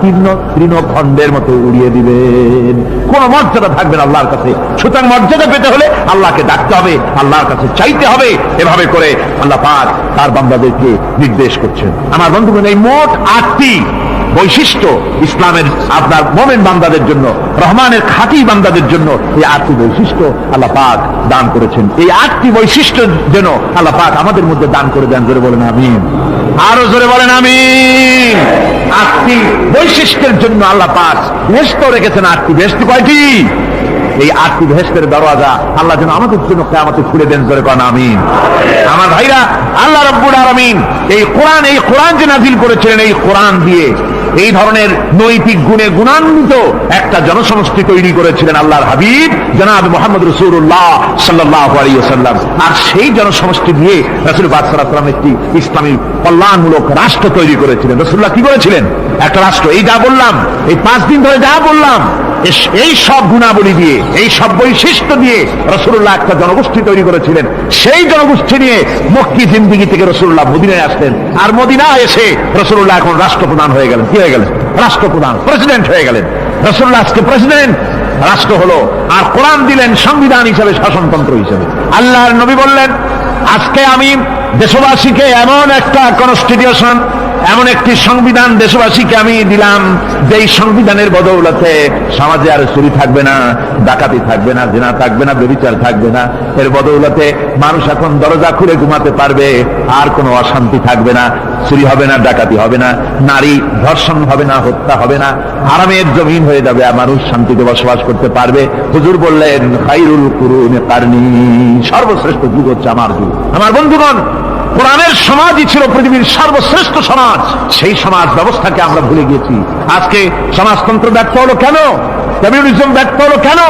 তৃণখণ্ডের মতো উড়িয়ে দিবেন, কোন মর্যাদা থাকবে না আল্লাহর কাছে। সুতরাং মর্যাদা পেতে হলে আল্লাহকে ডাকতে হবে, আল্লাহর কাছে চাইতে হবে। এভাবে করে আল্লাহ পাক তার বান্দাদেরকে নির্দেশ করছেন। আমার বন্ধুগণ, এই মোট 8টি বৈশিষ্ট্য ইসলামের আপনার মুমিন বান্দাদের জন্য, রহমানের খাঁটি বান্দাদের জন্য এই 8টি বৈশিষ্ট্য আল্লাহ পাক দান করেছেন। এই 8টি বৈশিষ্ট্য যেন আল্লাহ পাক আমাদের মধ্যে দান করে দেন। জোরে বলেন আমিন, আরো জোরে বলেন আমিন। 8টি বৈশিষ্ট্যের জন্য আল্লাহ পাক বেহেশত রেখেছেন। 8টি বেহেশত কয়টি? এই 8টি বেহেশতের দরওয়াজা আল্লাহ যেন আমাদের জন্য কিয়ামতে খুলে দেন। জোরে বলেন আমিন। আমার ভাইরা, আল্লাহ রাব্বুল আলামিন এই কোরআন যে নাযিল করেছিলেন, এই কোরআন দিয়ে এই ধরনের নৈতিক গুণে গুণান্বিত একটা জনসমষ্টি তৈরি করেছিলেন আল্লাহর হাবিব জনাব মুহাম্মদ রাসূলুল্লাহ সাল্লাল্লাহু আলাইহি ওয়াসাল্লাম। আর সেই জনসমষ্টি দিয়ে রাসূল পাক সাল্লাল্লাহু আলাইহি ওয়াসাল্লাম একটি ইসলামী কল্যাণমূলক রাষ্ট্র তৈরি করেছিলেন। রাসূলুল্লাহ কি করেছিলেন? একটা রাষ্ট্র। এই যা বললাম, এই 5 দিন ধরে যা বললাম, এই সব গুণাবলী দিয়ে, এই সব বৈশিষ্ট্য দিয়ে রাসূলুল্লাহ একটা জনগোষ্ঠী তৈরি করেছিলেন। সেই জনগোষ্ঠী নিয়ে মক্কি জিন্দেগি থেকে রাসূলুল্লাহ মদিনায় আসলেন। আর মদিনায় এসে রাসূলুল্লাহ এখন রাষ্ট্রপ্রধান হয়ে গেলেন। কি হয়ে গেলেন? রাষ্ট্রপ্রধান, প্রেসিডেন্ট হয়ে গেলেন। রাসূলুল্লাহ আজকে প্রেসিডেন্ট, রাষ্ট্র হলো। আর কোরআন দিলেন সংবিধান হিসেবে, শাসনতন্ত্র হিসেবে। আল্লাহর নবী বললেন, আজকে আমি দেশবাসীকে এমন একটা কনস্টিটিউশন, এমন একটি সংবিধান দেশবাসীকে আমি দিলাম, যেই সংবিধানের বদৌলতে সমাজে আর চুরি থাকবে না, ডাকাতি থাকবে না, জিনা থাকবে না, ব্যভিচার থাকবে না। এর বদৌলতে মানুষ এখন দরজা খুলে ঘুমাতে পারবে, আর কোনো অশান্তি থাকবে না, চুরি হবে না, ডাকাতি হবে না, নারী ধর্ষণ হবে না, হত্যা হবে না, আরামের জমিন হয়ে যাবে, আর মানুষ শান্তিতে বসবাস করতে পারবে। হুজুর বললেন, খায়রুল কুরুনি কারনি, সর্বশ্রেষ্ঠ যুগ হচ্ছে আমার যুগ। আমার বন্ধুগণ, কোরআনের সমাজই ছিল পৃথিবীর সর্বশ্রেষ্ঠ সমাজ। সেই সমাজ ব্যবস্থাকে আমরা ভুলে গিয়েছি। আজকে সমাজতন্ত্র ব্যর্থ হলো কেন? কমিউনিজম ব্যর্থ হলো কেন?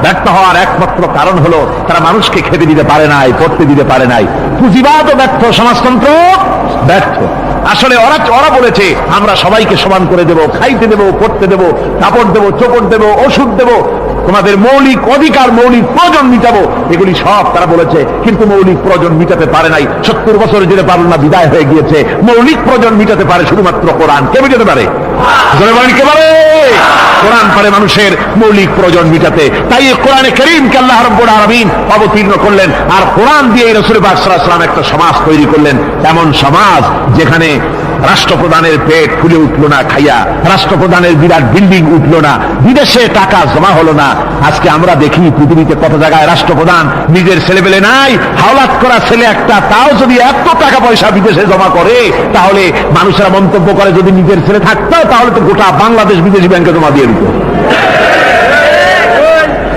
ব্যর্থ হওয়ার একমাত্র কারণ হলো তারা মানুষকে খেতে দিতে পারে নাই, পড়তে দিতে পারে নাই। পুঁজিবাদও ব্যর্থ, সমাজতন্ত্র ব্যর্থ। আসলে ওরা বলেছে, আমরা সবাইকে সমান করে দেব, খাইতে দেব, পড়তে দেব, কাপড় দেব, চোপড় দেব, ওষুধ দেব, তোমাদের মৌলিক অধিকার, মৌলিক প্রয়োজন মিটাবো, এগুলি সব তারা বলেছে। কিন্তু মৌলিক প্রয়োজন মিটাতে পারে নাই। 70 বছর জেলে পারল না, বিদায় হয়ে গিয়েছে। মৌলিক প্রয়োজন মিটাতে পারে শুধুমাত্র কোরআন। কে মিটাতে পারে? কে পারে? কোরআন পারে মানুষের মৌলিক প্রয়োজন মিটাতে। তাই এই কোরআনে কারীমকে আল্লাহ রাব্বুল আলামিন অবতীর্ণ করলেন। আর কোরআন দিয়ে রাসূল পাক সাল্লাল্লাহু আলাইহি ওয়াসাল্লাম একটা সমাজ তৈরি করলেন, এমন সমাজ যেখানে রাষ্ট্রপ্রধানের পেট ফুলে উঠলো না খাইয়া, রাষ্ট্রপ্রধানের বিরাট বিল্ডিং উঠলো না, বিদেশে টাকা জমা হলো না। আজকে আমরা দেখি পৃথিবীতে কত জায়গায় রাষ্ট্রপ্রধান নিজের ছেলেপেলে নাই, হাওলাত করা ছেলে একটা, তাও যদি এত টাকা পয়সা বিদেশে জমা করে, তাহলে মানুষেরা মন্তব্য করে, যদি নিজের ছেলে থাকতো তাহলে তো গোটা বাংলাদেশ বিদেশি ব্যাংকে জমা দিয়ে দিত।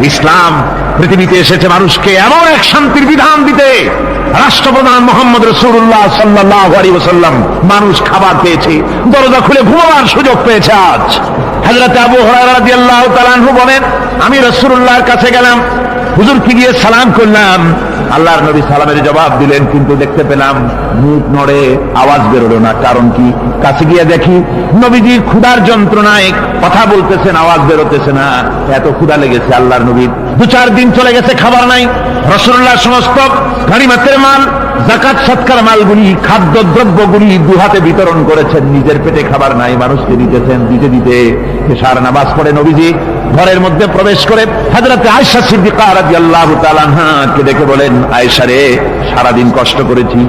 ইসলাম পৃথিবীতে এসেছে মানুষকে এমন এক শান্তির বিধান দিতে। রাষ্ট্রপ্রধান মুহাম্মদ রাসূলুল্লাহ সাল্লাল্লাহু আলাইহি ওয়াসাল্লাম, মানুষ খাবার পেয়েছে, দরজা খুলে ঘুমাবার সুযোগ পেয়েছে। আজ হযরত আবু হুরায়রা রাদিয়াল্লাহু তাআলা আনহু বলেন, আমি রাসূলুল্লাহর কাছে গেলাম, হুজুরকে গিয়ে সালাম করলাম। আল্লাহর নবী সালামের জবাব দিলেন, কিন্তু দেখতে পেলাম মুখ নড়ে, আওয়াজ বেরোলো না। কারণ কি? কাছে গিয়ে দেখি নবীজির ক্ষুধার যন্ত্রণায় কথা বলতেছেন, আওয়াজ বেরোতেছে না। এত ক্ষুধা লেগেছে আল্লাহর নবীর। 2-4 দিন চলে গেছে, খাবার নাই। রাসূলুল্লাহ সমস্ত গনিমতের মাল, যাকাত সদকার মালগুলি, খাদ্য দ্রব্যগুলি 2 হাতে বিতরণ করেছেন। নিজের পেটে খাবার নাই, মানুষকে দিতেছেন। দিতে দিতে এশার নামাজ পড়ে নবীজি ঘরের মধ্যে প্রবেশ করে হযরত আয়েশা সিদ্দিকা রাদিয়াল্লাহু তাআলা আনহাকে ডেকে বলেন, আয়েশা রে, সারাদিন কষ্ট করেছি,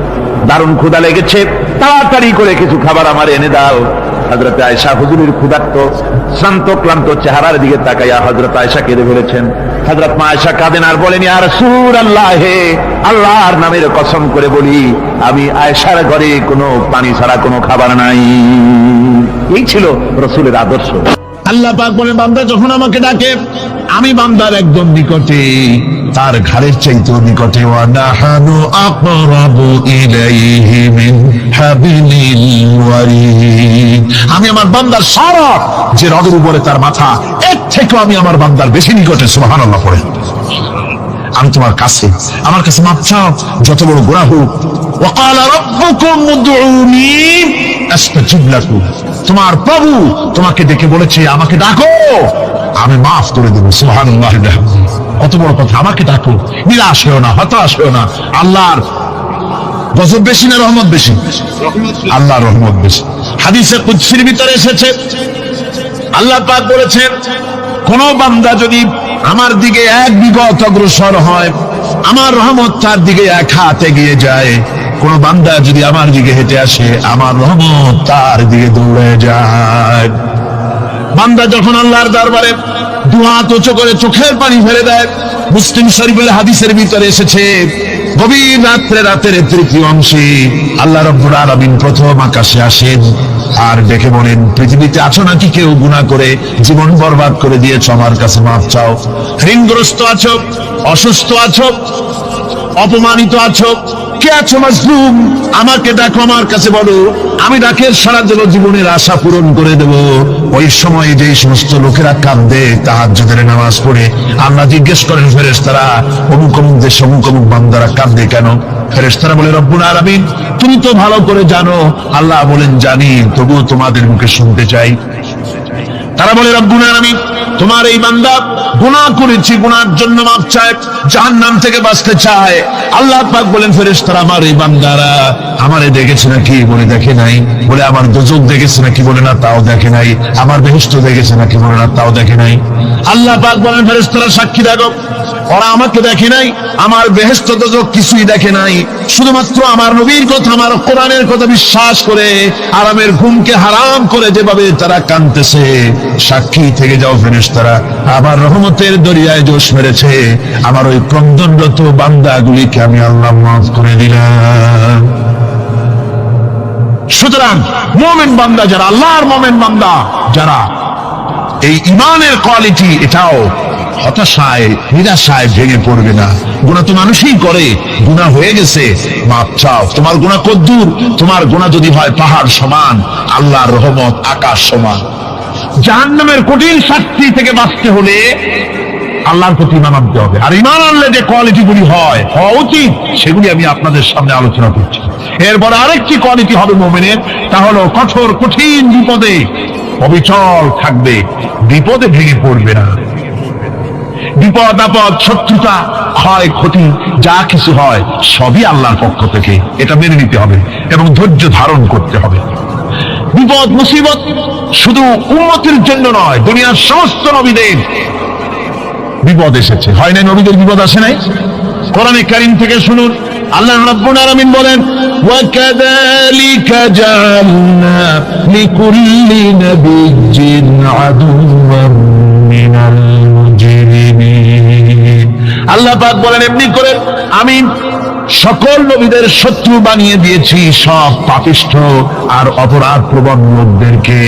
দারুণ ক্ষুধা লেগেছে, তাড়াতাড়ি করে কিছু খাবার আমার এনে দাও। হযরত আয়েশা হুজুরের ক্ষুধার্ত শ্রান্ত ক্লান্ত চেহারার দিকে তাকাইয়া হযরত আয়েশা কেঁদে ফেলেছেন। হযরত মা আয়েশা কাঁদেন আর বলেন, ইয়া রাসূলুল্লাহ, হে আল্লাহর নামের কসম করে বলি, আমি আয়েশার ঘরে কোনো পানি ছাড়া কোনো খাবার নাই। এই ছিল রাসূলের আদর্শ। আল্লাহ পাক বলেন বান্দা যখন আমাকে ডাকে আমি বান্দার একদম নিকটে, তার ঘাড়ের চাইতেও নিকটে। ওয়া নাহানু আকরাবু ইলাইহি মিন হাবিলিল ওয়ারিদ। আমি আমার বান্দার সারা যে রগের উপরে তার মাথা, এর থেকেও আমি আমার বান্দার বেশি নিকটে। সুবহানাল্লাহ পড়ে। আমি তোমার কাছে, আমার কাছে মাপ চাও, যত বড় গুনাহ হোক। ওয়া ক্বালা রাব্বুকুম উদউনি আস্তাজিব লাকুম। তোমার প্রভু তোমাকে ডেকে বলেছে আমাকে ডাকো, আমি মাফ করে দেব। সুবহানাল্লাহ। কত বড় কথা, আমাকে ডাকো, নিরাশ হও না, হতাশ হও না। আল্লাহর গজব বেশি না রহমত বেশি? আল্লাহর রহমত বেশি। হাদিসে কুদসির ভিতরে এসেছে, আল্লাহ পাক বলেছেন কোন বান্দা যদি আমার দিকে এক বিগত অগ্রসর হয়, আমার রহমত তার দিকে এক হাত এগিয়ে যায়। কোন বান্দা যদি আমার দিকে হেঁটে আসে, আমার রহমত তার দিকে দৌড়ে যায়। বান্দা যখন আল্লাহর দরবারে দু হাত উঁচু করে চোখের পানি ফেলে দেয়, মুসলিম শরীফের হাদিসের ভিতরে এসেছে গভীর রাত্রে, রাতের তৃতীয় অংশে আল্লাহ রাব্বুল আলামিন প্রথম আকাশে আসেন আর দেখে বলেন পৃথিবীতে আছো নাকি কেউ গুনাহ করে জীবন বরবাদ করে দিয়েছো, আমার কাছে মাফ চাও। ঋণগ্রস্ত আছো, অসুস্থ আছো, অপমানিত আছো, কে আছো মাজলুম, আমাকে ডাকো, আমার কাছে বলো, আমি ডাকের সারা দেব, জীবনের আশা পূরণ করে দেব। ওই সময় যে সমস্ত লোকেরা কাঁদে তাহাজ্জুদের নামাজ পড়ে, আল্লাহ জিজ্ঞেস করেন ফেরেশতারা অমুক অমুক দেশ অমুক অমুক বান্দারা কাঁদে কেন? ফেরেশতারা বলে রব্বুল আলামিন তুমি তো ভালো করে জানো। আল্লাহ বলেন জানি, তবুও তোমাদের মুখে শুনতে চাই। তারা বলে রব্বুল আলামিন তোমার এই বান্দা গুনাহ করেছে, গুনাহর জন্য মাফ চায়, জাহান্নাম থেকে বাঁচতে চায়। আল্লাহ পাক বলেন ফেরেশতারা আমার এই বান্দারা আমারে দেখেছে নাকি? বলে দেখে নাই। বলে আমার দোজখ দেখেছে নাকি? বলে না, তাও দেখে নাই। আমার বেহেশত দেখেছে নাকি? বলে না, তাও দেখে নাই। আল্লাহ পাক বলেন ফেরেশতারা সাক্ষী রাখো, ওরা আমাকে দেখে নাই, আমার বেহেশত দোজখ কিছুই দেখে নাই, শুধুমাত্র আমার নবীর কথা, আমার কোরআনের কথা বিশ্বাস করে আরামের ঘুমকে হারাম করে যেভাবে তারা কাঁদতেছে, সাক্ষী থেকে যাও ফেরেশতারা আমার রহমতের দরিয়ায় জোশ মেরেছে, আমার ওই ক্রন্দনরত বান্দাগুলিকে আমি আল্লাহ মাফ করে দিলাম। সুতরাং মুমিন বান্দা যারা, আল্লাহর মুমিন বান্দা যারা, এই ইমানের কোয়ালিটি, এটাও হতাশায় নিরাশায় ভেঙে পড়বে না। গুনাহ তো মানুষই করে, গুনাহ হয়ে গেছে মাপ চাও। তোমার গুনাহ কদ্দূর? তোমার গুনাহ যদি হয় পাহাড় সমান, আল্লাহর রহমত আকাশ সমান। জাহান্নামের কঠিন শাস্তি থেকে বাঁচতে হলে আল্লাহর প্রতি ঈমান আনতে হবে। আর ঈমান আনলে যে কোয়ালিটিগুলি হওয়া উচিত, সেগুলি আমি আপনাদের সামনে আলোচনা করছি। এরপর আরেকটি কোয়ালিটি হবে মুমিনের, তা হলো কঠোর কঠিন বিপদে অবিচল থাকবে, বিপদে ভেঙে পড়বে না। বিপদ আপদ, শত্রুতা, ক্ষয় ক্ষতি যা কিছু হয় সবই আল্লাহর পক্ষ থেকে, এটা মেনে নিতে হবে এবং ধৈর্য ধারণ করতে হবে। বিপদ মুসিবত শুধু উম্মতের জন্য নয়, দুনিয়ার সমস্ত নবীদের বিপদ এসেছে, হয় না? নবীদের বিপদ আসে নাই? কোরআনে কারীম থেকে শুনুন, আল্লাহ রাব্বুল আলামিন বলেন ওয়া কাযালিকা জাআলনা লিকুল্লি নাবিয়্যিন আদুওয়ান মিনাল মুজরিমিন। আল্লাহ পাক বলেন এমনি করে আমি সকল নবীদের শত্রু বানিয়ে দিয়েছি, সব পাপিষ্ঠ আর অপরাধ প্রবণ লোকদেরকে।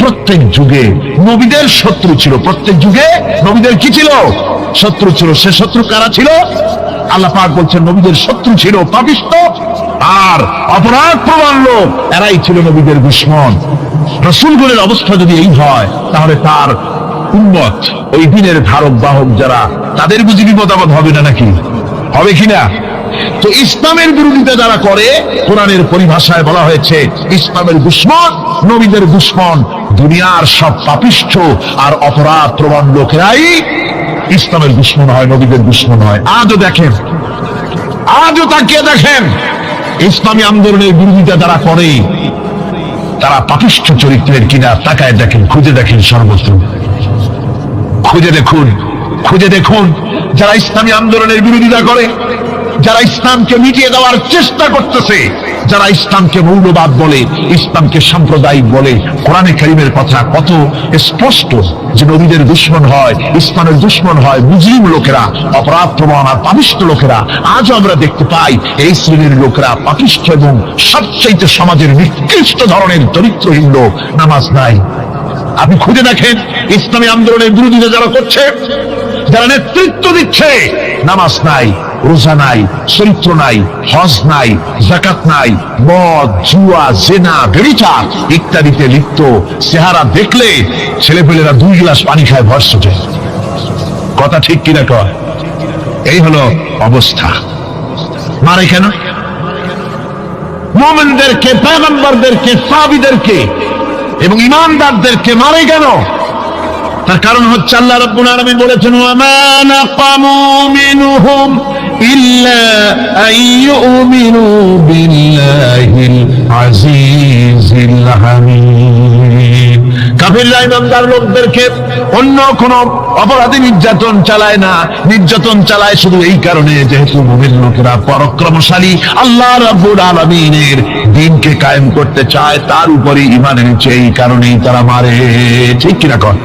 প্রত্যেক যুগে নবীদের শত্রু ছিল, প্রত্যেক যুগে নবীদের কি ছিল? শত্রু ছিল। সে শত্রু কারা ছিল? আল্লাহ পাক বলছেন নবীদের শত্রু ছিল পাপিষ্ঠ আর অপরাধ প্রবণ লোক, এরাই ছিল নবীদের দুশমন। রাসূলগণের অবস্থা যদি এই হয়, তাহলে তার উম্মত, ওই দিনের ধারক বাহক যারা, তাদের বুঝি বিপদ আপদ হবে না নাকি? হবে কিনা? তো ইসলামের বিরোধিতা যারা করে, কোরআনের পরিভাষায় বলা হয়েছে ইসলামের দুশমন, নবীদের দুশমন। দুনিয়ার সব পাপিষ্ঠ আর অপরাধ প্রবণ লোকেরাই ইসলামের দুশমন হয়, নবীদের দুশমন হয়। আজও দেখেন, আজও তাকিয়ে দেখেন, ইসলামী আন্দোলনের বিরোধিতা যারা করে তারা পাপিষ্ঠ চরিত্রের কিনা, তাকায় দেখেন, খুঁজে দেখেন, সর্বত্র খুঁজে দেখুন, খুঁজে দেখুন। যারা ইসলামী আন্দোলনের বিরোধিতা করে, যারা ইসলামকে মিটিয়ে দেওয়ার চেষ্টা করতেছে, যারা ইসলামকে মৌলবাদ বলে, ইসলামকে সাম্প্রদায়িক বলে, কোরআনে কারীমের কথা কত স্পষ্ট যে নবীদের দুশমন হয়, ইসলামের দুশমন হয় মুজরিম লোকেরা, অপরাধ প্রবণ আর পাপিষ্ঠ লোকেরা। আজও আমরা দেখতে পাই এই শ্রেণীর লোকেরা পাপিষ্ঠ এবং সবচাইতে সমাজের নিকৃষ্ট ধরনের চরিত্রহীন লোক। নামাজ নাই, আপনি খুঁজে দেখেন ইসলামী আন্দোলনের বিরোধিতা যারা করছে, যারা নেতৃত্ব দিচ্ছে, নামাজ নাই, রোজা নাই, চরিত্র নাই, হজ নাই, যাকাত নাই, মদ, জুয়া, জেনা, ব্যভিচার ইত্যাদিতে লিপ্ত। চেহারা দেখলে ছেলেপেলেরা 2 গ্লাস পানি খায় ভরসটে। কথা ঠিক কিনা কয়? এই হলো অবস্থা। মারে কেন? মুমিনদেরকে, পয়গম্বরদেরকে, সাহাবীদেরকে এবং ঈমানদারদেরকে মারে কেন? তার কারণ হচ্ছে আল্লাহ রাব্বুল আলামিন বলেছেন, ওয়া মা নাকামু মিনহুম ইল্লা আইয়ুমিনু বিল্লাহিল আজিজিল হামিদ। কাফিররা ঈমানদার লোকদেরকে অন্য কোন অপরাধী নির্যাতন চালায় না, নির্যাতন চালায় শুধু এই কারণে যেহেতু মুমিন লোকেরা পরাক্রমশালী, আল্লাহ রাব্বুল আলামিনের দ্বীনকে কায়েম করতে চায়, তার উপরে ঈমান এনেছে, এই কারণেই তারা মারে। ঠিক কিনা কর?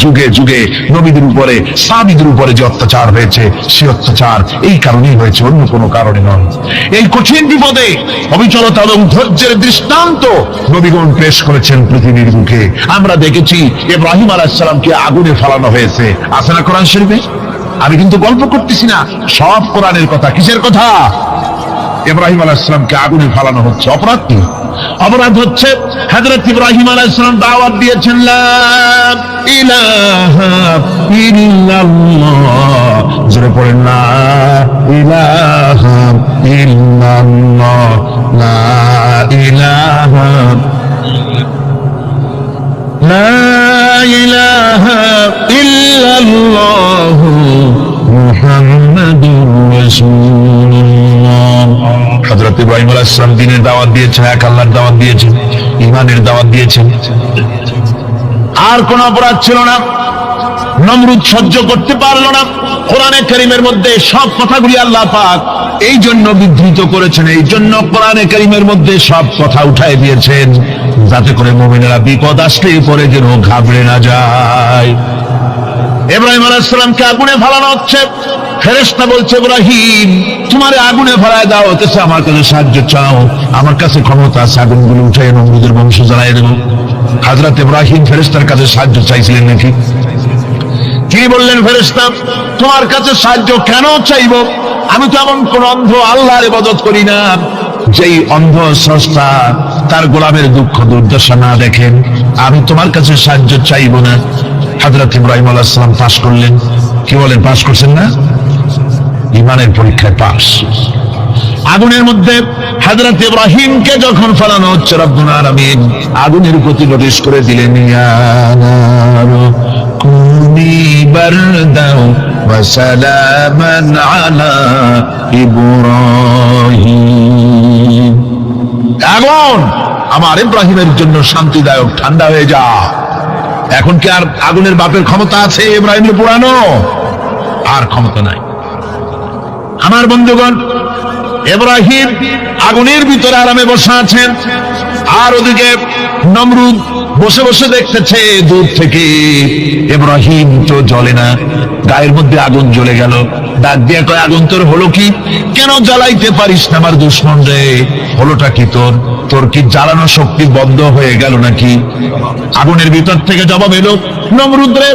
যুগে যুগে নবীদের উপরে, সাহাবীদের উপরে যে অত্যাচার হয়েছে, সে অত্যাচার এই কারণেই হয়েছে, অন্য কোনো কারণে নয়। এই কঠিন বিপদে অবিচলতা এবং ধৈর্যের দৃষ্টান্ত নবীগণ পেশ করেছেন পৃথিবীর বুকে। আমরা দেখেছি ইব্রাহিম আলাইহিস সালামকে আগুনে ফেলানো হয়েছে, আছে না কোরআন শরীফে? আমি কিন্তু গল্প করতেছি না, সব কোরআনের কথা। কিসের কথা? ইব্রাহিম আলাইহিস সালামকে আগুনে ফেলানো হচ্ছে। অপরাধ কি? অপরাধ হচ্ছে হযরত ইব্রাহিম আলাইহিস সালাম দাওয়াত দিয়েছেন, লা ইলাহা ইল্লাল্লাহ। জোরে পড়েন, লা ইলাহা ইল্লাল্লাহ, লা ইলাহা, লা ইলাহা ইল্লাল্লাহ মুহাম্মাদুর রাসূলুল্লাহ। হযরত ইব্রাহিম আলাইহিস সালাম দ্বীনের দাওয়াত দিয়েছেন, এক আল্লাহর দাওয়াত দিয়েছেন, ঈমানের দাওয়াত দিয়েছেন। আর কোন অপরাধ ছিল না। নমরুদ সহ্য করতে পারল না। কোরআনে কারীমের মধ্যে সব কথাগুলি আল্লাহ পাক এই জন্য বিধৃত করেছেন, এই জন্য কোরআনে কারীমের মধ্যে সব কথা উঠায় দিয়েছেন, যাতে করে মুমিনেরা বিপদ আসলে পরে যেন ঘাবড়ে না যায়। ইব্রাহিম আলাইহিস সালামকে আগুনে ফেলানো হচ্ছে। ফেরেশতা বলছে, ইব্রাহিম তোমারে আগুনে ফেলায় দাও, অথচ আমার কাছে সাহায্য চাও, আমার কাছে ক্ষমতা আছে, আগুনগুলো উঠে নমরুদের বংশ জ্বালায় দেব। হযরত ইব্রাহিম ফেরেশতার কাছে সাহায্য চাইছিলেন নাকি? তিনি বললেন, ফেরেশতা তোমার কাছে সাহায্য কেন চাইব? আমি তো এমন কোন অন্ধ আল্লাহর ইবাদত করি না যেই অন্ধ স্রষ্টা তার গোলামের দুঃখ দুর্দশা না দেখেন। আমি তোমার কাছে সাহায্য চাইব না। হযরত ইব্রাহিম আলাইহিস সালাম পাস করলেন। কি বলেন, পাস করছেন না? ঈমানের পরীক্ষায় পাস। আগুনের মধ্যে হযরত ইব্রাহিমকে যখন ফেলানো হচ্ছে, রব্বুল আলামিন আগুনের প্রতি নোটিশ করে দিলেন, ইয়া নারু কুনি বারদাও ওয়া সালামান আলা ইব্রাহিম। আগুন আমার ইব্রাহিমের জন্য শান্তিদায়ক, ঠান্ডা হয়ে যা। এখন কি আর আগুনের বাপের ক্ষমতা আছে ইব্রাহিমের পুরানো? আর ক্ষমতা নাই। আমার বন্ধুগণ, ইব্রাহিম আগুনের ভিতরে আরামে বসে আছেন, আর ওদিকে নমরুদ বসে বসে দেখতেছে দূর থেকে। ইব্রাহিম তো জ্বলে না, গায়ের মধ্যে আগুন জ্বলে গেল। ডাক দিয়ে কয়, আগুন তোর হলো কি? কেন জ্বালাইতে পারিস না আমার দুশমন রে? হলোটা কি তোর? তোর কি জ্বালানো শক্তি বন্ধ হয়ে গেল নাকি? আগুনের ভিতর থেকে জবাব এলো, নমরুদ রে,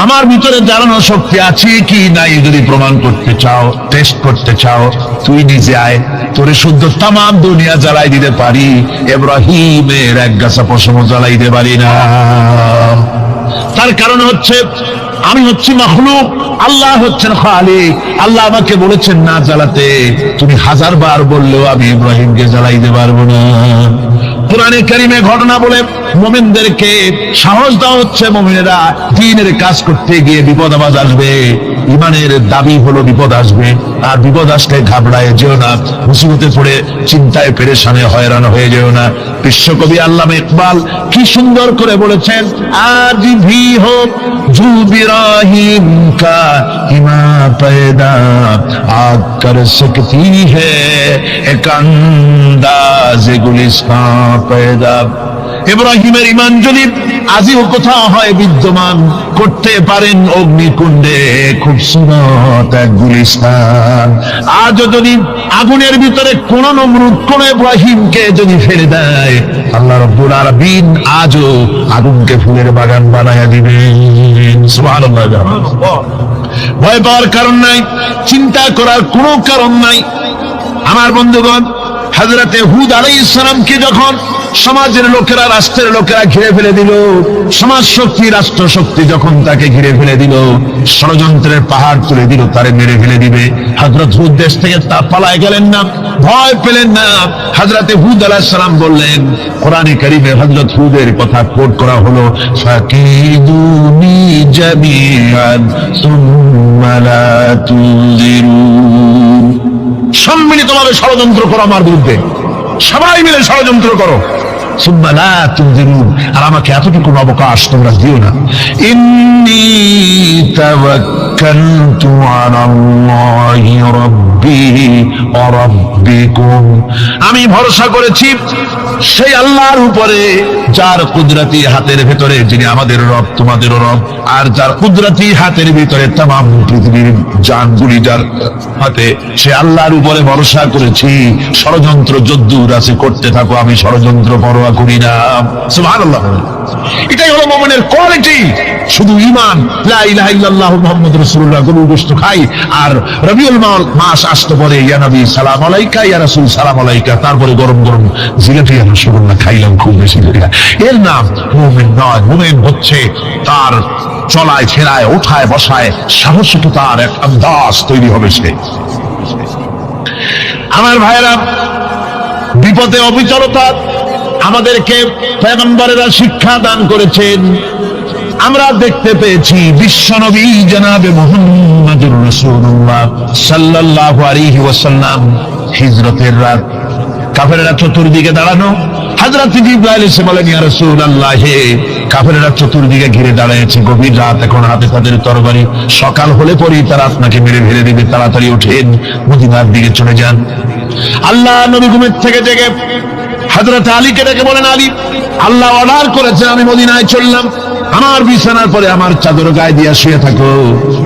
আমার ভিতরে জ্বালানো শক্তি আছে কি নাই যদি প্রমাণ করতে চাও, টেস্ট করতে চাও, তুই নিজে আয়, তোরে শুদ্ধ তাম দুনিয়া জ্বালাই দিতে পারি, ইব্রাহিমের এক গাছা পশম জ্বালাই দিতে পারি না। তার কারণ হচ্ছে আমি হচ্ছি মাখলুক, আল্লাহ হচ্ছেন খালিক। আল্লাহ আমাকে বলেছেন না জ্বালাতে, তুমি 1000 বার বললেও আমি ইব্রাহিমকে জ্বালাইতে পারবো না। কোরআনে কারীমে ঘটনা বলে মুমিনদেরকে সাহস দেওয়া হচ্ছে, মুমিনেরা দ্বীনের কাজ করতে গিয়ে বিপদ আবাজ আসবে। ঈমানের দাবি হলো বিপদ আসবে, আর বিপদ আসলে ঘাবড়ায় যেও না, মুসিবতে পড়ে চিন্তায় পেরেশানে হয়রান হয়ে যেও না। বিশ্বকবি আল্লামা ইকবাল কি সুন্দর করে বলেছেন, আজ ভি হো জু ইব্রাহিম কা ইমা पैदा आग कर सकती है एक अंदाज गुलिस्तां पैदा। ইব্রাহিমের ঈমান যদি আজিও কোথাও হয় বিদ্যমান, করতে পারেন অগ্নিকুণ্ডে খুবসুরত এক গুলিস্তান। আজও যদি আগুনের ভিতরে কোন নমরুদ কোন ইব্রাহিমকে যদি ফেলে দেয়, আল্লাহ রাব্বুল আলামিন আজও আগুনকে ফুলের বাগান বানায়া দিবেন। সুবহানাল্লাহ। ভয় পাওয়ার কারণ নাই, চিন্তা করার কোনো কারণ নাই। আমার বন্ধুগণ, হযরতে হুদ আলাইহিস সালামকে যখন সমাজের লোকেরা, রাষ্ট্রের লোকেরা ঘিরে ফেলে দিল, সমাজ শক্তি, রাষ্ট্র শক্তি যখন তাকে ঘিরে ফেলে দিল, ষড়যন্ত্রের পাহাড় তুলে দিল, তারে মেরে ফেলে দিবে, হযরত হুদ দেশ থেকে তা পালায় গেলেন না, ভয় পেলেন না। হযরতে হুদ আলাইহিস সালাম বললেন, কোরআনে কারীমে হযরত হুদের কথা কোট করা হলো, ফাকিদুনি জামিআন সুম্মা লা তুযিরুন। সম্মিলিতভাবে ষড়যন্ত্র করো আমার বিরুদ্ধে, সবাই মিলে ষড়যন্ত্র করো, সুম্মা লা তুযিরুন, আর আমাকে এতটুকু অবকাশ তোমরা দিও না। ইন্নী তাওয়াক্কালতু আলাল্লাহি রাব্বি ওয়া রাব্বিকুম, আমি ভরসা করেছি সেই আল্লাহর উপরে যার কুদরতি হাতের ভেতরে, যিনি আমাদের রব তোমাদেরও রব, আর যার কুদরতি হাতের ভিতরে তামাম পৃথিবীর জানগুলি যার হাতে, সে আল্লাহর উপরে ভরসা করেছি। ষড়যন্ত্র যদ্দূর আছে করতে থাকো, আমি ষড়যন্ত্র পরোয়া করি না। সুবহানাল্লাহ। এটাই হলো মুমিনের কোয়ালিটি। শুধু ঈমান, লা ইলাহা ইল্লাল্লাহ মুহাম্মাদুর রাসূলুল্লাহ, গরুর গোশত খাই, আর রবিউল মাস আসতে পরে ইয়া নবী সালাম আলাইকা, ইয়া রাসূল সালাম আলাইকা, তারপরে গরম গরম জিলাপি আর রসগোল্লা খাইলাম খুব বেশি করে, এর নাম মুমিন নয়। মুমিন হচ্ছে তার চলায় ফেরায়, ওঠায় বসায় সাহসিকতার এক আন্দাজ তৈরি হবে সে। আমার ভাইরা, বিপদে অবিচলতা আমাদেরকে পয়গম্বরেরা শিক্ষা দান করেছেন। আমরা দেখতে পেয়েছি বিশ্বনবী জনাবে মুহাম্মদুর রাসূলুল্লাহ সাল্লাল্লাহু আলাইহি ওয়াসাল্লাম হিজরতের রাত, কাফেররা চতুর্দিকে দাঁড়ানো, হযরত জিবরাইল এসে বলেন, ইয়া রাসূলুল্লাহ, হে কাফেররা চতুর্দিকে ঘিরে দাঁড়িয়েছে, গভীর রাত, এখন হাতে তাদের তরবারি, সকাল হলে পরেই তারা আপনাকে মেরে ফেলে দেবে, তাড়াতাড়ি ওঠেন, মদিনার দিকে চলে যান। আল্লাহ নবী ঘুমের থেকে জেগে হযরত আলীকে ডেকে বলেন, আলী, আল্লাহ অর্ডার করেছেন আমি মদিনায় চললাম, আমার বিছানার পরে আমার চাদর গায়ে দিয়ে শুয়ে থাকো।